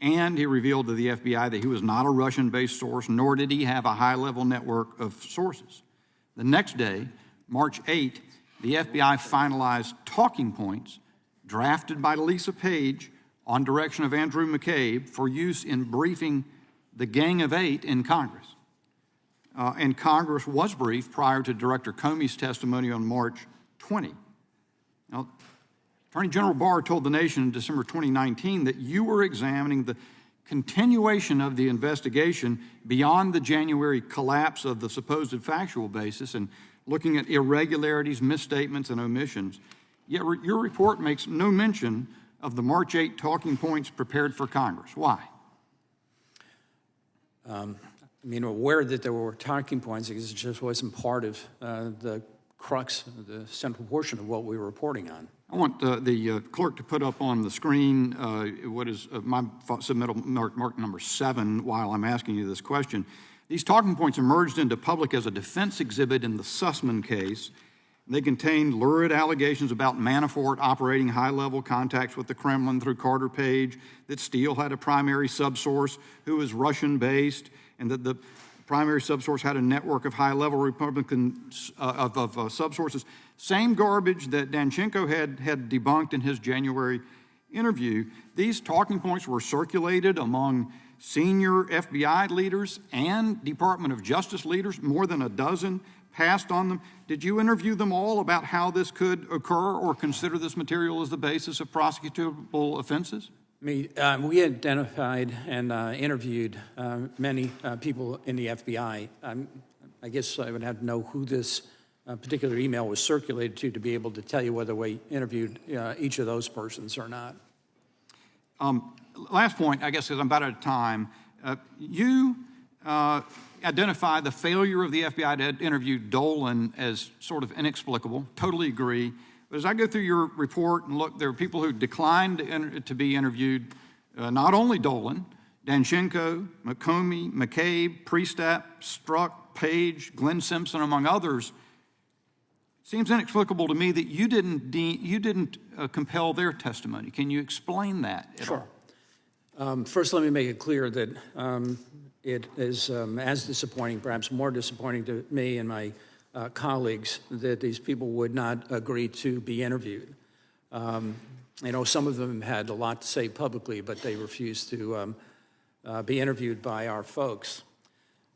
and he revealed to the FBI that he was not a Russian-based source, nor did he have a high-level network of sources. The next day, March 8, the FBI finalized talking points drafted by Lisa Page on direction of Andrew McCabe for use in briefing the Gang of Eight in Congress. And Congress was briefed prior to Director Comey's testimony on March 20. Now, Attorney General Barr told the nation in December 2019 that you were examining the continuation of the investigation beyond the January collapse of the supposed factual basis and looking at irregularities, misstatements, and omissions. Yet your report makes no mention of the March 8 talking points prepared for Congress. Why? Aware that there were talking points because it just wasn't part of the crux, the central portion of what we were reporting on. I want the clerk to put up on the screen what is my submittal mark number 7 while I'm asking you this question. These talking points emerged into public as a defense exhibit in the Sussman case. They contained lurid allegations about Manafort operating high-level contacts with the Kremlin through Carter Page, that Steele had a primary subsource who was Russian-based, and that the primary subsource had a network of high-level Republican subsources. Same garbage that Danchenko had debunked in his January interview. These talking points were circulated among senior FBI leaders and Department of Justice leaders, more than a dozen passed on them. Did you interview them all about how this could occur or consider this material as the basis of prosecutable offenses? We identified and interviewed many people in the FBI. I guess I would have to know who this particular email was circulated to be able to tell you whether we interviewed each of those persons or not. Last point, I guess, because I'm about out of time. You identify the failure of the FBI to interview Dolan as sort of inexplicable. Totally agree. But as I go through your report and look, there are people who declined to be interviewed, not only Dolan, Danchenko, McComey, McCabe, Priestap, Strzok, Page, Glenn Simpson, among others. It seems inexplicable to me that you didn't compel their testimony. Can you explain that at all? First, let me make it clear that it is as disappointing, perhaps more disappointing to me and my colleagues that these people would not agree to be interviewed. Some of them had a lot to say publicly, but they refused to be interviewed by our folks.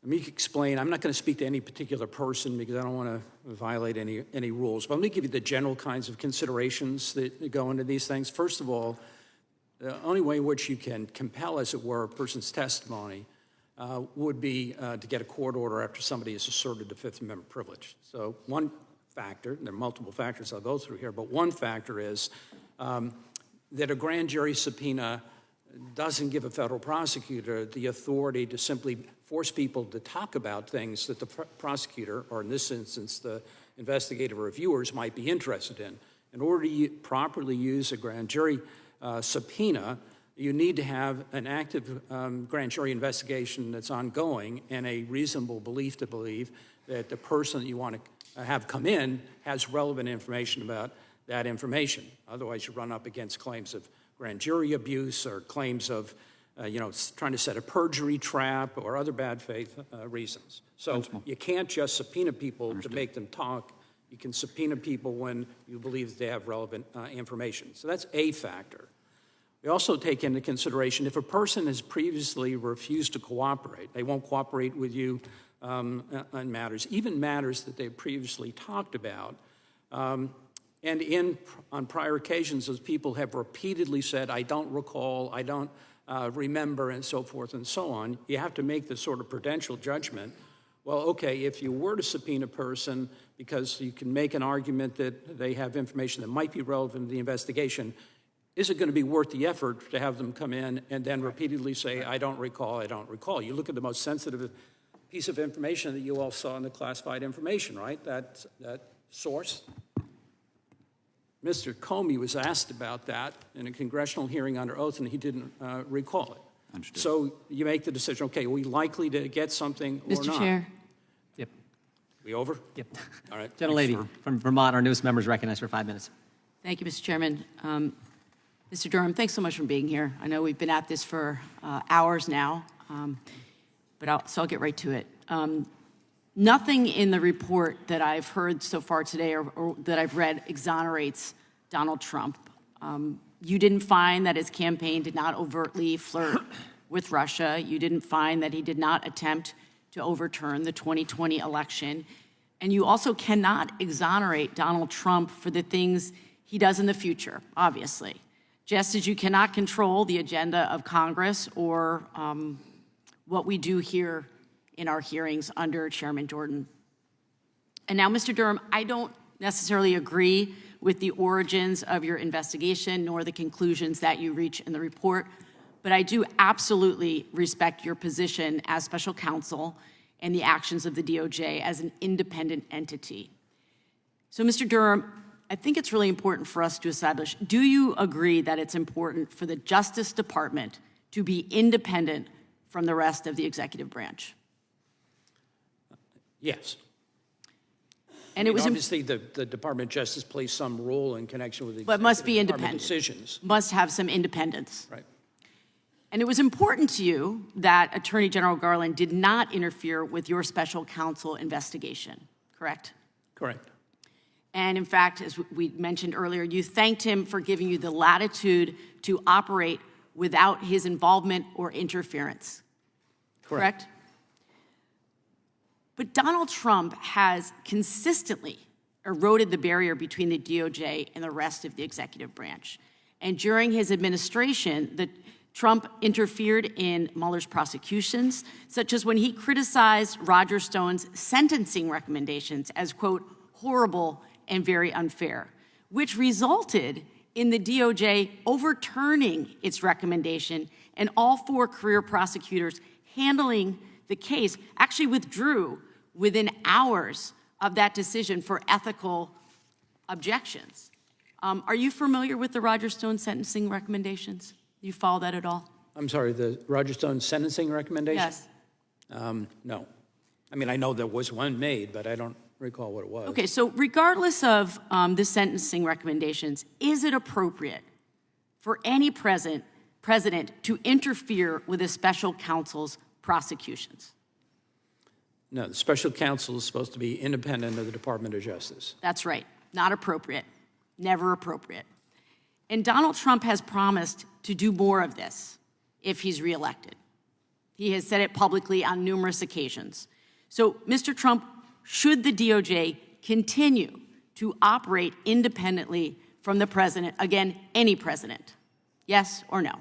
Let me explain. I'm not going to speak to any particular person because I don't want to violate any rules, but let me give you the general kinds of considerations that go into these things. First of all, the only way in which you can compel, as it were, a person's testimony would be to get a court order after somebody has asserted the Fifth Amendment privilege. So one factor, and there are multiple factors I'll go through here, but one factor is that a grand jury subpoena doesn't give a federal prosecutor the authority to simply force people to talk about things that the prosecutor, or in this instance, the investigative reviewers, might be interested in. In order to properly use a grand jury subpoena, you need to have an active grand jury investigation that's ongoing and a reasonable belief to believe that the person that you want to have come in has relevant information about that information. Otherwise, you run up against claims of grand jury abuse or claims of, trying to set a perjury trap or other bad faith reasons. So you can't just subpoena people to make them talk. You can subpoena people when you believe that they have relevant information. So that's a factor. We also take into consideration if a person has previously refused to cooperate, they won't cooperate with you on matters, even matters that they've previously talked about. And on prior occasions, those people have repeatedly said, I don't recall, I don't remember, and so forth and so on. You have to make this sort of prudential judgment. Well, okay, if you were to subpoena a person because you can make an argument that they have information that might be relevant to the investigation, is it going to be worth the effort to have them come in and then repeatedly say, I don't recall, I don't recall? You look at the most sensitive piece of information that you all saw in the classified information, right? That source. Mr. Comey was asked about that in a congressional hearing under oath, and he didn't recall it. Understood. So you make the decision, okay, are we likely to get something or not? Mr. Chair. Yep. We over? Yep. All right. Gentlelady from Vermont, our newest member, is recognized for 5 minutes. Thank you, Mr. Chairman. Mr. Durham, thanks so much for being here. I know we've been at this for hours now, so I'll get right to it. Nothing in the report that I've heard so far today or that I've read exonerates Donald Trump. You didn't find that his campaign did not overtly flirt with Russia. You didn't find that he did not attempt to overturn the 2020 election. And you also cannot exonerate Donald Trump for the things he does in the future, obviously. Just as you cannot control the agenda of Congress or what we do here in our hearings under Chairman Jordan. And now, Mr. Durham, I don't necessarily agree with the origins of your investigation nor the conclusions that you reach in the report, but I do absolutely respect your position as special counsel and the actions of the DOJ as an independent entity. So, Mr. Durham, I think it's really important for us to establish, do you agree that it's important for the Justice Department to be independent from the rest of the executive branch? Yes. And it was obviously the Department of Justice plays some role in connection with the but must be Department independent. decisions. Must have some independence. Right. And it was important to you that Attorney General Garland did not interfere with your special counsel investigation, correct? Correct. And in fact, as we mentioned earlier, you thanked him for giving you the latitude to operate without his involvement or interference. Correct? But Donald Trump has consistently eroded the barrier between the DOJ and the rest of the executive branch. And during his administration, Trump interfered in Mueller's prosecutions, such as when he criticized Roger Stone's sentencing recommendations as, quote, horrible and very unfair, which resulted in the DOJ overturning its recommendation, and all 4 career prosecutors handling the case actually withdrew within hours of that decision for ethical objections. Are you familiar with the Roger Stone sentencing recommendations? Do you follow that at all? I'm sorry, the Roger Stone sentencing recommendation? Yes. No. I mean, I know there was one made, but I don't recall what it was. Okay, so regardless of the sentencing recommendations, is it appropriate for any president to interfere with a special counsel's prosecutions? No, the special counsel is supposed to be independent of the Department of Justice. That's right. Not appropriate. Never appropriate. And Donald Trump has promised to do more of this if he's reelected. He has said it publicly on numerous occasions. So, Mr. Trump, should the DOJ continue to operate independently from the president, again, any president? Yes or no?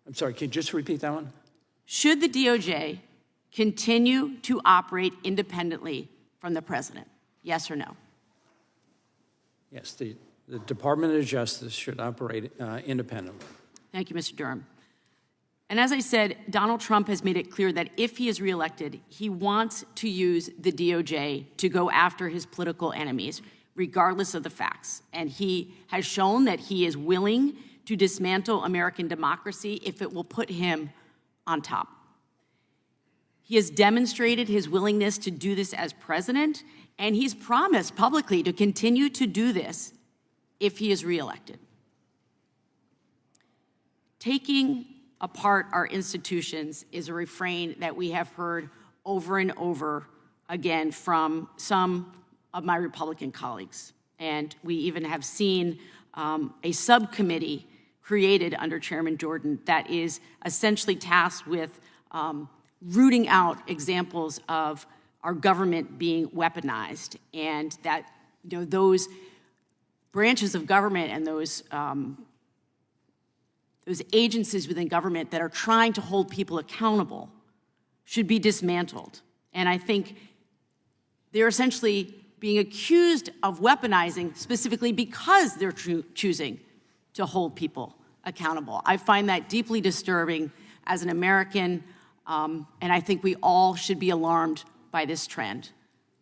I'm sorry, can you just repeat that one? Should the DOJ continue to operate independently from the president? Yes or no? Yes, the Department of Justice should operate independently. Thank you, Mr. Durham. And as I said, Donald Trump has made it clear that if he is reelected, he wants to use the DOJ to go after his political enemies, regardless of the facts. And he has shown that he is willing to dismantle American democracy if it will put him on top. He has demonstrated his willingness to do this as president, and he's promised publicly to continue to do this if he is reelected. taking apart our institutions is a refrain that we have heard over and over again from some of my Republican colleagues. And we even have seen a subcommittee created under Chairman Jordan that is essentially tasked with rooting out examples of our government being weaponized, and that those branches of government and those agencies within government that are trying to hold people accountable should be dismantled. And I think they're essentially being accused of weaponizing specifically because they're choosing to hold people accountable. I find that deeply disturbing as an American, and I think we all should be alarmed by this trend.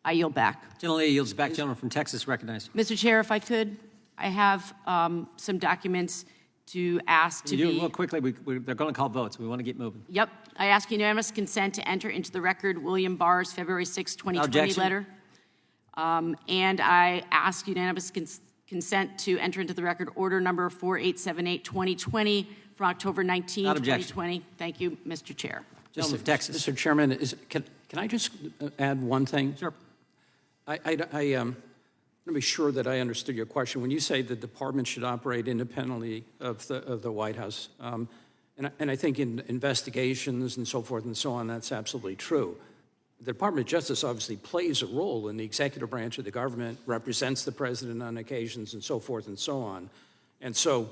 I yield back. Gentlelady yields back. Gentleman from Texas recognized. Mr. Chair, if I could, I have some documents to ask to You do it be... real quickly. They're going to call votes. We want to get moving. Yep. I ask unanimous consent to enter into the record William Barr's February 6, 2020 Objection. letter. And I ask unanimous consent to enter into the record order number 4878-2020 from October 19, Not objection. 2020. Thank you, Mr. Chair. Gentleman from Texas. Mr. Chairman, can I just add one thing? Sure. I want to be sure that I understood your question. When you say the department should operate independently of the White House, and I think in investigations and so forth and so on, that's absolutely true. The Department of Justice obviously plays a role in the executive branch of the government, represents the president on occasions and so forth and so on. And so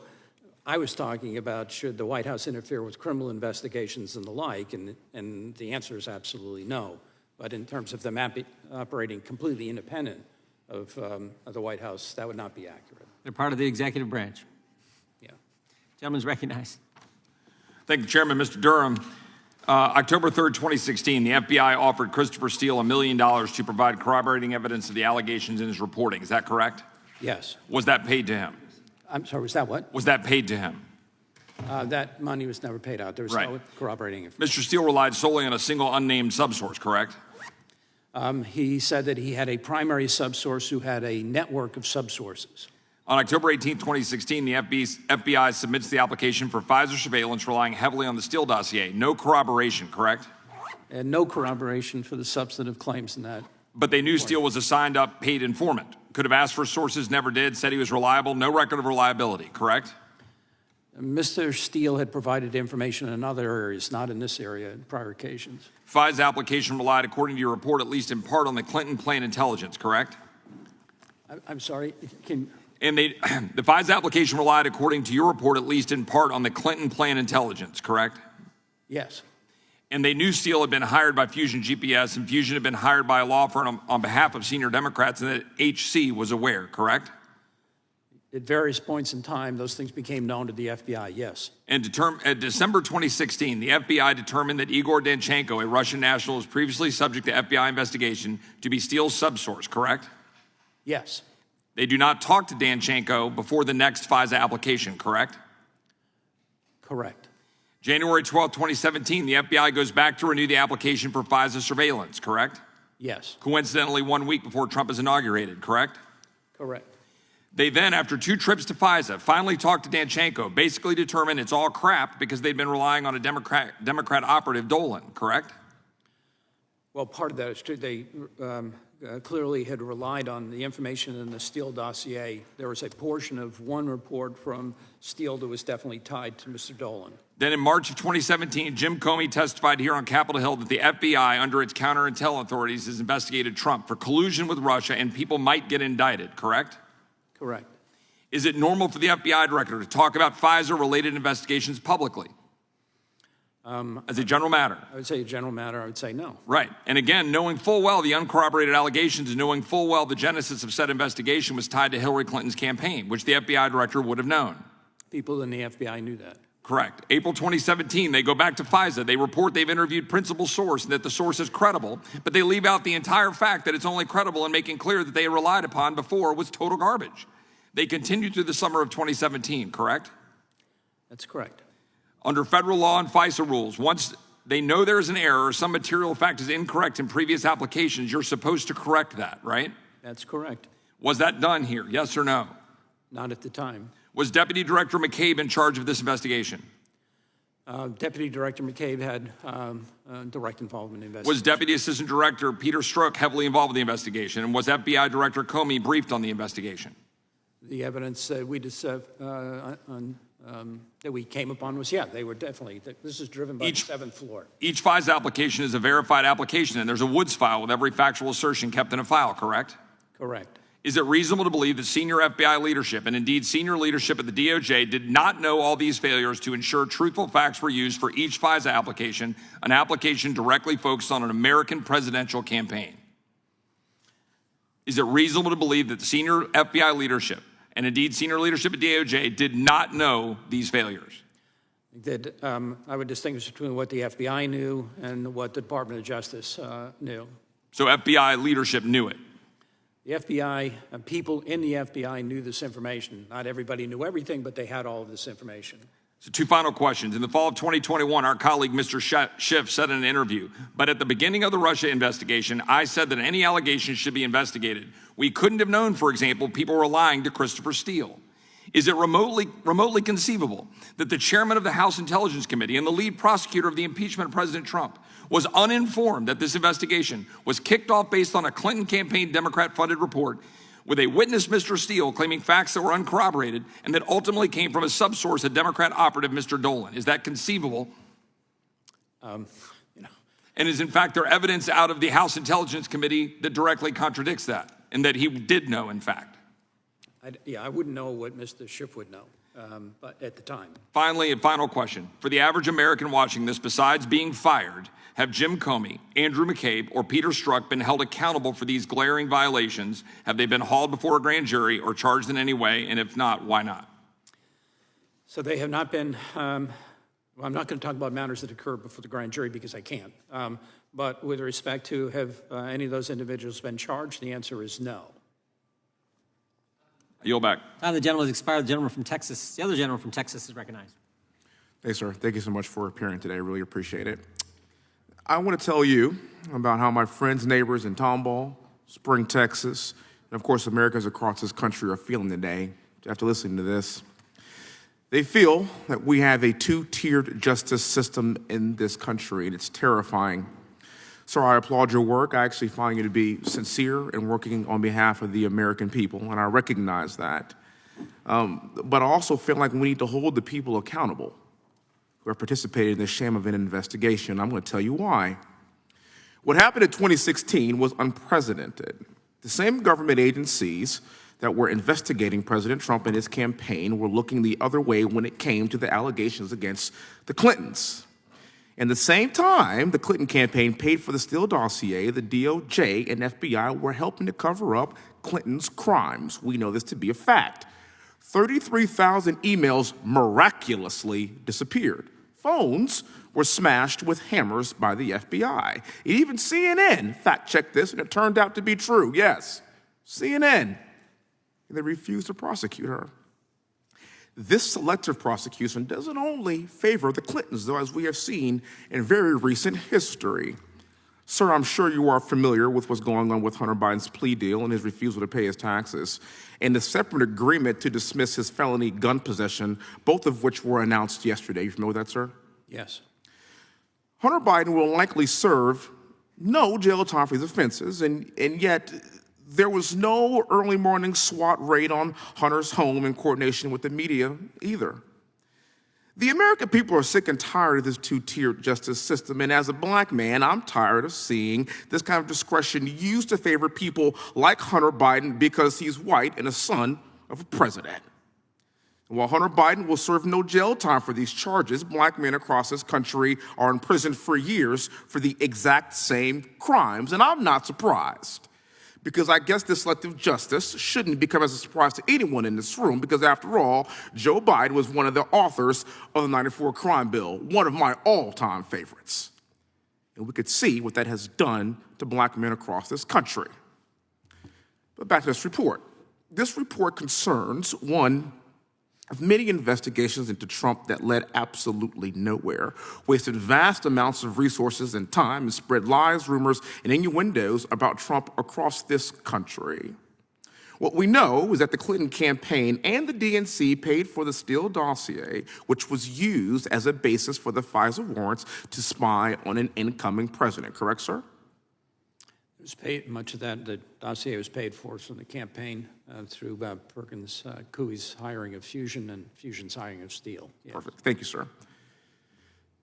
I was talking about should the White House interfere with criminal investigations and the like, and the answer is absolutely no. But in terms of them operating completely independent of the White House, that would not be accurate. They're part of the executive branch. Yeah. Gentleman's recognized. Thank you, Chairman. Mr. Durham, October 3rd, 2016, the FBI offered Christopher Steele $1 million to provide corroborating evidence of the allegations in his reporting. Is that correct? Yes. Was that paid to him? I'm sorry, was that what? Was that paid to him? That money was never paid out. There was no corroborating information. Mr. Steele relied solely on a single unnamed subsource, correct? He said that he had a primary subsource who had a network of subsources. On October 18, 2016, the FBI submits the application for Pfizer surveillance relying heavily on the Steele dossier. No corroboration, correct? And no corroboration for the substantive claims in that. But they knew Steele was a signed up paid informant. Could have asked for sources, never did, said he was reliable, no record of reliability, correct? Mr. Steele had provided information in other areas, not in this area, in prior occasions. FISA application relied, according to your report, at least in part on the Clinton plan intelligence, correct? I'm sorry, And the FISA application relied, according to your report, at least in part on the Clinton plan intelligence, correct? Yes. And they knew Steele had been hired by Fusion GPS, and Fusion had been hired by a law firm on behalf of senior Democrats, and that HC was aware, correct? At various points in time, those things became known to the FBI, yes. And at December 2016, the FBI determined that Igor Danchenko, a Russian national, was previously subject to FBI investigation to be Steele's subsource, correct? Yes. They do not talk to Danchenko before the next FISA application, correct? Correct. January 12, 2017, the FBI goes back to renew the application for FISA surveillance, correct? Yes. Coincidentally, 1 week before Trump is inaugurated, correct? Correct. They then, after 2 trips to FISA, finally talked to Danchenko, basically determined it's all crap because they'd been relying on a Democrat operative, Dolan, correct? Well, part of that is true. They clearly had relied on the information in the Steele dossier. There was a portion of one report from Steele that was definitely tied to Mr. Dolan. Then in March of 2017, Jim Comey testified here on Capitol Hill that the FBI, under its counterintel authorities, has investigated Trump for collusion with Russia and people might get indicted, correct? Correct. Is it normal for the FBI director to talk about FISA-related investigations publicly? As a general matter? I would say a general matter, I would say no. Right. And again, knowing full well the uncorroborated allegations and knowing full well the genesis of said investigation was tied to Hillary Clinton's campaign, which the FBI director would have known. People in the FBI knew that. Correct. April 2017, they go back to FISA. They report they've interviewed principal source and that the source is credible, but they leave out the entire fact that it's only credible and making clear that they relied upon before was total garbage. They continued through the summer of 2017, correct? That's correct. Under federal law and FISA rules, once they know there is an error or some material fact is incorrect in previous applications, you're supposed to correct that, right? That's correct. Was that done here, yes or no? Not at the time. Was Deputy Director McCabe in charge of this investigation? Deputy Director McCabe had direct involvement in the Was investigation. Deputy Assistant Director Peter Strzok heavily involved with the investigation? And was FBI Director Comey briefed on the investigation? The evidence that we came upon was, yeah, they were definitely, this is driven by the seventh floor. Each FISA application is a verified application, and there's a Woods file with every factual assertion kept in a file, correct? Correct. Is it reasonable to believe that senior FBI leadership, and indeed senior leadership at the DOJ, did not know all these failures to ensure truthful facts were used for each FISA application, an application directly focused on an American presidential campaign? Is it reasonable to believe that the senior FBI leadership, and indeed senior leadership at DOJ, did not know these failures? That I would distinguish between what the FBI knew and what the Department of Justice knew. So FBI leadership knew it? The FBI, people in the FBI knew this information. Not everybody knew everything, but they had all of this information. So two final questions. In the fall of 2021, our colleague, Mr. Schiff, said in an interview, but at the beginning of the Russia investigation, I said that any allegations should be investigated. We couldn't have known, for example, people were lying to Christopher Steele. Is it remotely conceivable that the chairman of the House Intelligence Committee and the lead prosecutor of the impeachment of President Trump was uninformed that this investigation was kicked off based on a Clinton campaign Democrat-funded report with a witness, Mr. Steele, claiming facts that were uncorroborated and that ultimately came from a subsource, a Democrat operative, Mr. Dolan? Is that conceivable? And is, in fact, there evidence out of the House Intelligence Committee that directly contradicts that and that he did know, in fact? I wouldn't know what Mr. Schiff would know, but at the time. Finally, a final question. For the average American watching this, besides being fired, have Jim Comey, Andrew McCabe, or Peter Strzok been held accountable for these glaring violations? Have they been hauled before a grand jury or charged in any way? And if not, why not? So they have not been, well, I'm not going to talk about matters that occurred before the grand jury because I can't. But with respect to have any of those individuals been charged, the answer is no. I yield back. Time the gentleman has expired. The gentleman from Texas, the other gentleman from Texas is recognized. Hey, sir. Thank you so much for appearing today. I really appreciate it. I want to tell you about how my friends, neighbors in Tomball, Spring, Texas, and of course Americans across this country are feeling today after listening to this. They feel that we have a two-tiered justice system in this country, and it's terrifying. Sir, I applaud your work. I actually find you to be sincere and working on behalf of the American people, and I recognize that. But I also feel like we need to hold the people accountable who have participated in the sham of an investigation. I'm going to tell you why. What happened in 2016 was unprecedented. The same government agencies that were investigating President Trump and his campaign were looking the other way when it came to the allegations against the Clintons. And at the same time, the Clinton campaign paid for the Steele dossier, the DOJ and FBI were helping to cover up Clinton's crimes. We know this to be a fact. 33,000 emails miraculously disappeared. Phones were smashed with hammers by the FBI. Even CNN fact-checked this, and it turned out to be true. Yes, CNN. And they refused to prosecute her. This selective prosecution doesn't only favor the Clintons, though, as we have seen in very recent history. Sir, I'm sure you are familiar with what's going on with Hunter Biden's plea deal and his refusal to pay his taxes, and the separate agreement to dismiss his felony gun possession, both of which were announced yesterday. You familiar with that, sir? Yes. Hunter Biden will likely serve no jail time for these offenses, and yet there was no early morning SWAT raid on Hunter's home in coordination with the media either. The American people are sick and tired of this two-tiered justice system, and as a black man, I'm tired of seeing this kind of discretion used to favor people like Hunter Biden because he's white and a son of a president. And while Hunter Biden will serve no jail time for these charges, black men across this country are in prison for years for the exact same crimes, and I'm not surprised. Because I guess this selective justice shouldn't become as a surprise to anyone in this room, because after all, Joe Biden was one of the authors of the '94 crime bill, one of my all-time favorites. And we could see what that has done to black men across this country. But back to this report. This report concerns one of many investigations into Trump that led absolutely nowhere, wasted vast amounts of resources and time, and spread lies, rumors, and innuendos about Trump across this country. What we know is that the Clinton campaign and the DNC paid for the Steele dossier, which was used as a basis for the FISA warrants to spy on an incoming president. Correct, sir? It was paid, much of that, the dossier was paid for from the campaign through Perkins Coie's hiring of Fusion and Fusion's hiring of Steele. Yes. Perfect. Thank you, sir.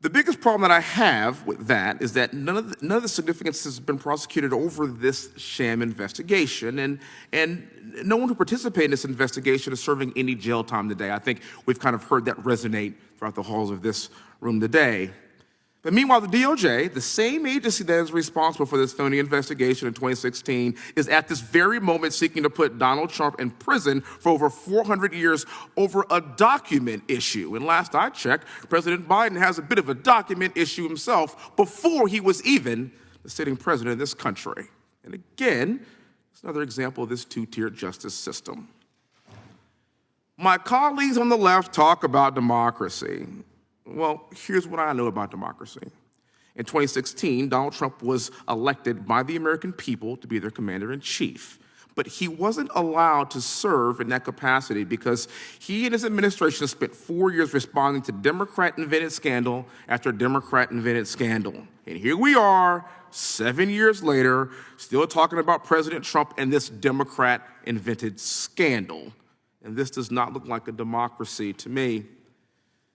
The biggest problem that I have with that is that none of the significance has been prosecuted over this sham investigation, and no one who participated in this investigation is serving any jail time today. I think we've kind of heard that resonate throughout the halls of this room today. But meanwhile, the DOJ, the same agency that is responsible for this phony investigation in 2016, is at this very moment seeking to put Donald Trump in prison for over 400 years over a document issue. And last I checked, President Biden has a bit of a document issue himself before he was even the sitting president of this country. And again, it's another example of this two-tiered justice system. My colleagues on the left talk about democracy. Well, here's what I know about democracy. In 2016, Donald Trump was elected by the American people to be their commander-in-chief. But he wasn't allowed to serve in that capacity because he and his administration spent 4 years responding to Democrat-invented scandal after Democrat-invented scandal. And here we are, 7 years later, still talking about President Trump and this Democrat-invented scandal. And this does not look like a democracy to me.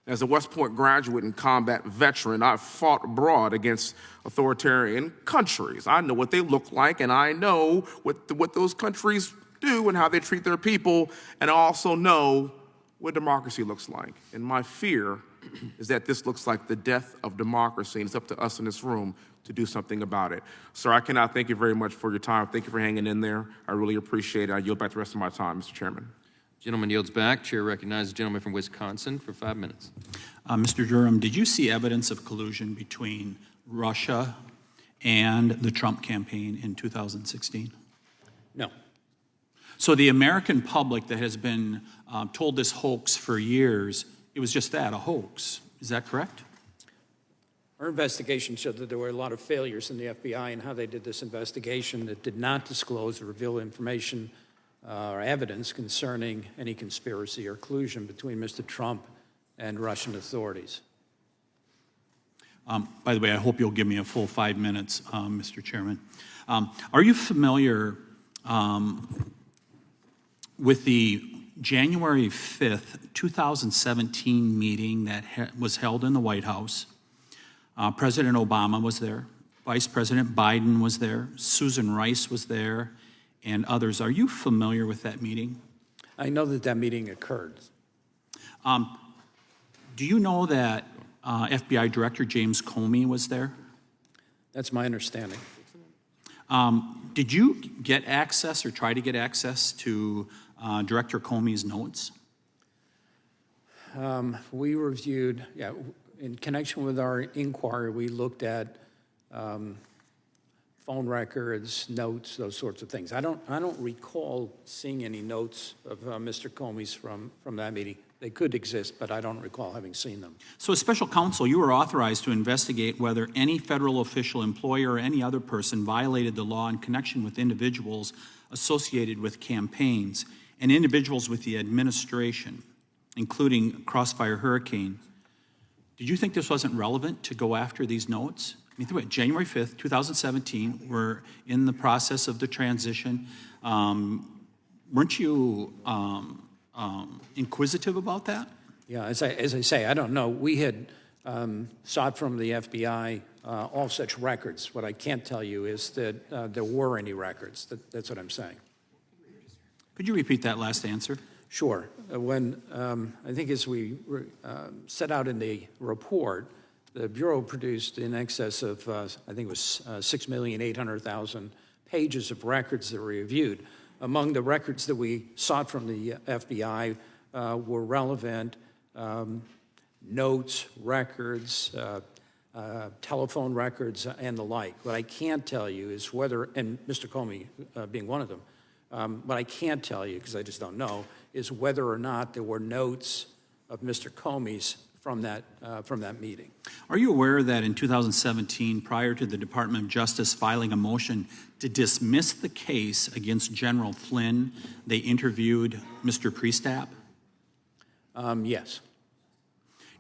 As a West Point graduate and combat veteran, I've fought abroad against authoritarian countries. I know what they look like, and I know what those countries do and how they treat their people, and I also know what democracy looks like. And my fear is that this looks like the death of democracy, and it's up to us in this room to do something about it. Sir, I cannot thank you very much for your time. Thank you for hanging in there. I really appreciate it. I yield back the rest of my time, Mr. Chairman. Gentleman yields back. Chair recognizes the gentleman from Wisconsin for 5 minutes. Mr. Durham, did you see evidence of collusion between Russia and the Trump campaign in 2016? No. So the American public that has been told this hoax for years, it was just that, a hoax. Is that correct? Our investigation showed that there were a lot of failures in the FBI in how they did this investigation that did not disclose or reveal information or evidence concerning any conspiracy or collusion between Mr. Trump and Russian authorities. By the way, I hope you'll give me a full 5 minutes, Mr. Chairman. Are you familiar with the January 5th, 2017 meeting that was held in the White House? President Obama was there. Vice President Biden was there. Susan Rice was there. And others. Are you familiar with that meeting? I know that that meeting occurred. Do you know that FBI Director James Comey was there? That's my understanding. Did you get access or try to get access to Director Comey's notes? We reviewed, in connection with our inquiry, we looked at phone records, notes, those sorts of things. I don't recall seeing any notes of Mr. Comey's from that meeting. They could exist, but I don't recall having seen them. So as special counsel, you were authorized to investigate whether any federal official, employer, or any other person violated the law in connection with individuals associated with campaigns and individuals with the administration, including Crossfire Hurricane. Did you think this wasn't relevant to go after these notes? I mean, think about it, January 5th, 2017, we're in the process of the transition. Weren't you inquisitive about that? Yeah, as I say, I don't know. We had sought from the FBI all such records. What I can't tell you is that there were any records. That's what I'm saying. Could you repeat that last answer? Sure. When, I think as we set out in the report, the Bureau produced in excess of, I think it was 6,800,000 pages of records that were reviewed. Among the records that we sought from the FBI were relevant notes, records, telephone records, and the like. What I can't tell you is whether, and Mr. Comey being one of them, what I can't tell you, because I just don't know, is whether or not there were notes of Mr. Comey's from that meeting. Are you aware that in 2017, prior to the Department of Justice filing a motion to dismiss the case against General Flynn, they interviewed Mr. Priestap? Yes.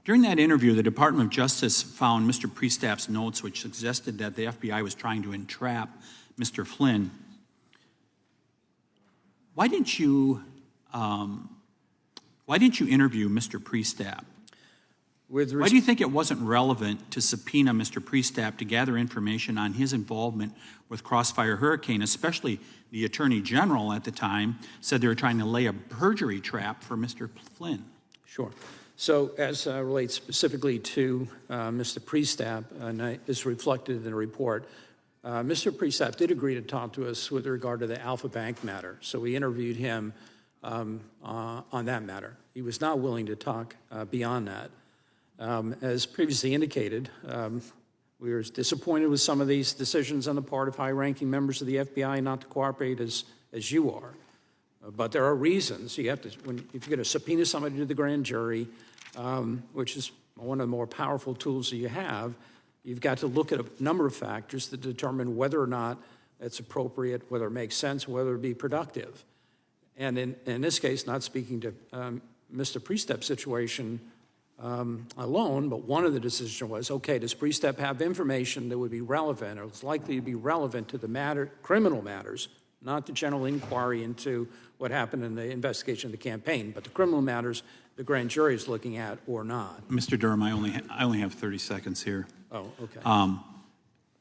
During that interview, the Department of Justice found Mr. Priestap's notes, which suggested that the FBI was trying to entrap Mr. Flynn. Why didn't you interview Mr. Priestap? Why do you think it wasn't relevant to subpoena Mr. Priestap to gather information on his involvement with Crossfire Hurricane, especially the Attorney General at the time said they were trying to lay a perjury trap for Mr. Flynn? Sure. So as relates specifically to Mr. Priestap, and is reflected in the report, Mr. Priestap did agree to talk to us with regard to the Alpha Bank matter. So we interviewed him on that matter. He was not willing to talk beyond that. As previously indicated, we were disappointed with some of these decisions on the part of high-ranking members of the FBI not to cooperate as you are. But there are reasons. You have to, if you're going to subpoena somebody to the grand jury, which is one of the more powerful tools that you have, you've got to look at a number of factors to determine whether or not it's appropriate, whether it makes sense, whether it be productive. And in this case, not speaking to Mr. Priestap's situation alone, but one of the decisions was, okay, does Priestap have information that would be relevant or is likely to be relevant to the criminal matters, not the general inquiry into what happened in the investigation of the campaign, but the criminal matters the grand jury is looking at or not. Mr. Durham, I only have 30 seconds here. Oh, okay.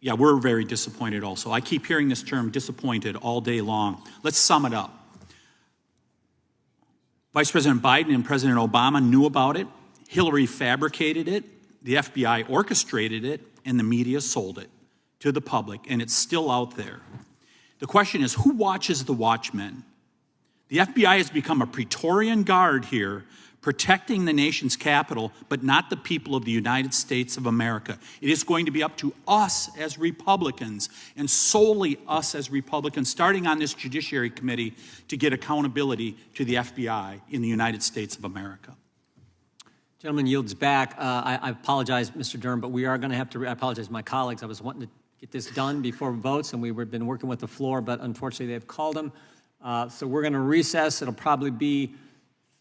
Yeah, we're very disappointed also. I keep hearing this term disappointed all day long. Let's sum it up. Vice President Biden and President Obama knew about it. Hillary fabricated it. The FBI orchestrated it, and the media sold it to the public, and it's still out there. The question is, who watches the watchmen? The FBI has become a Praetorian guard here, protecting the nation's capital, but not the people of the United States of America. It is going to be up to us as Republicans, and solely us as Republicans, starting on this Judiciary Committee, to get accountability to the FBI in the United States of America. Gentleman yields back. I apologize, Mr. Durham, but we are going to have to, I apologize to my colleagues. I was wanting to get this done before votes, and we've been working with the floor, but unfortunately they've called them. So we're going to recess. It'll probably be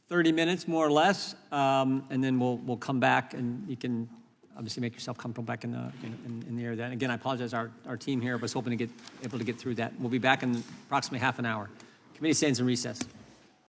30 minutes, more or less, and then we'll come back, and you can obviously make yourself comfortable back in the area. Then again, I apologize. Our team here was hoping to able to get through that. We'll be back in approximately half an hour. Committee stands in recess.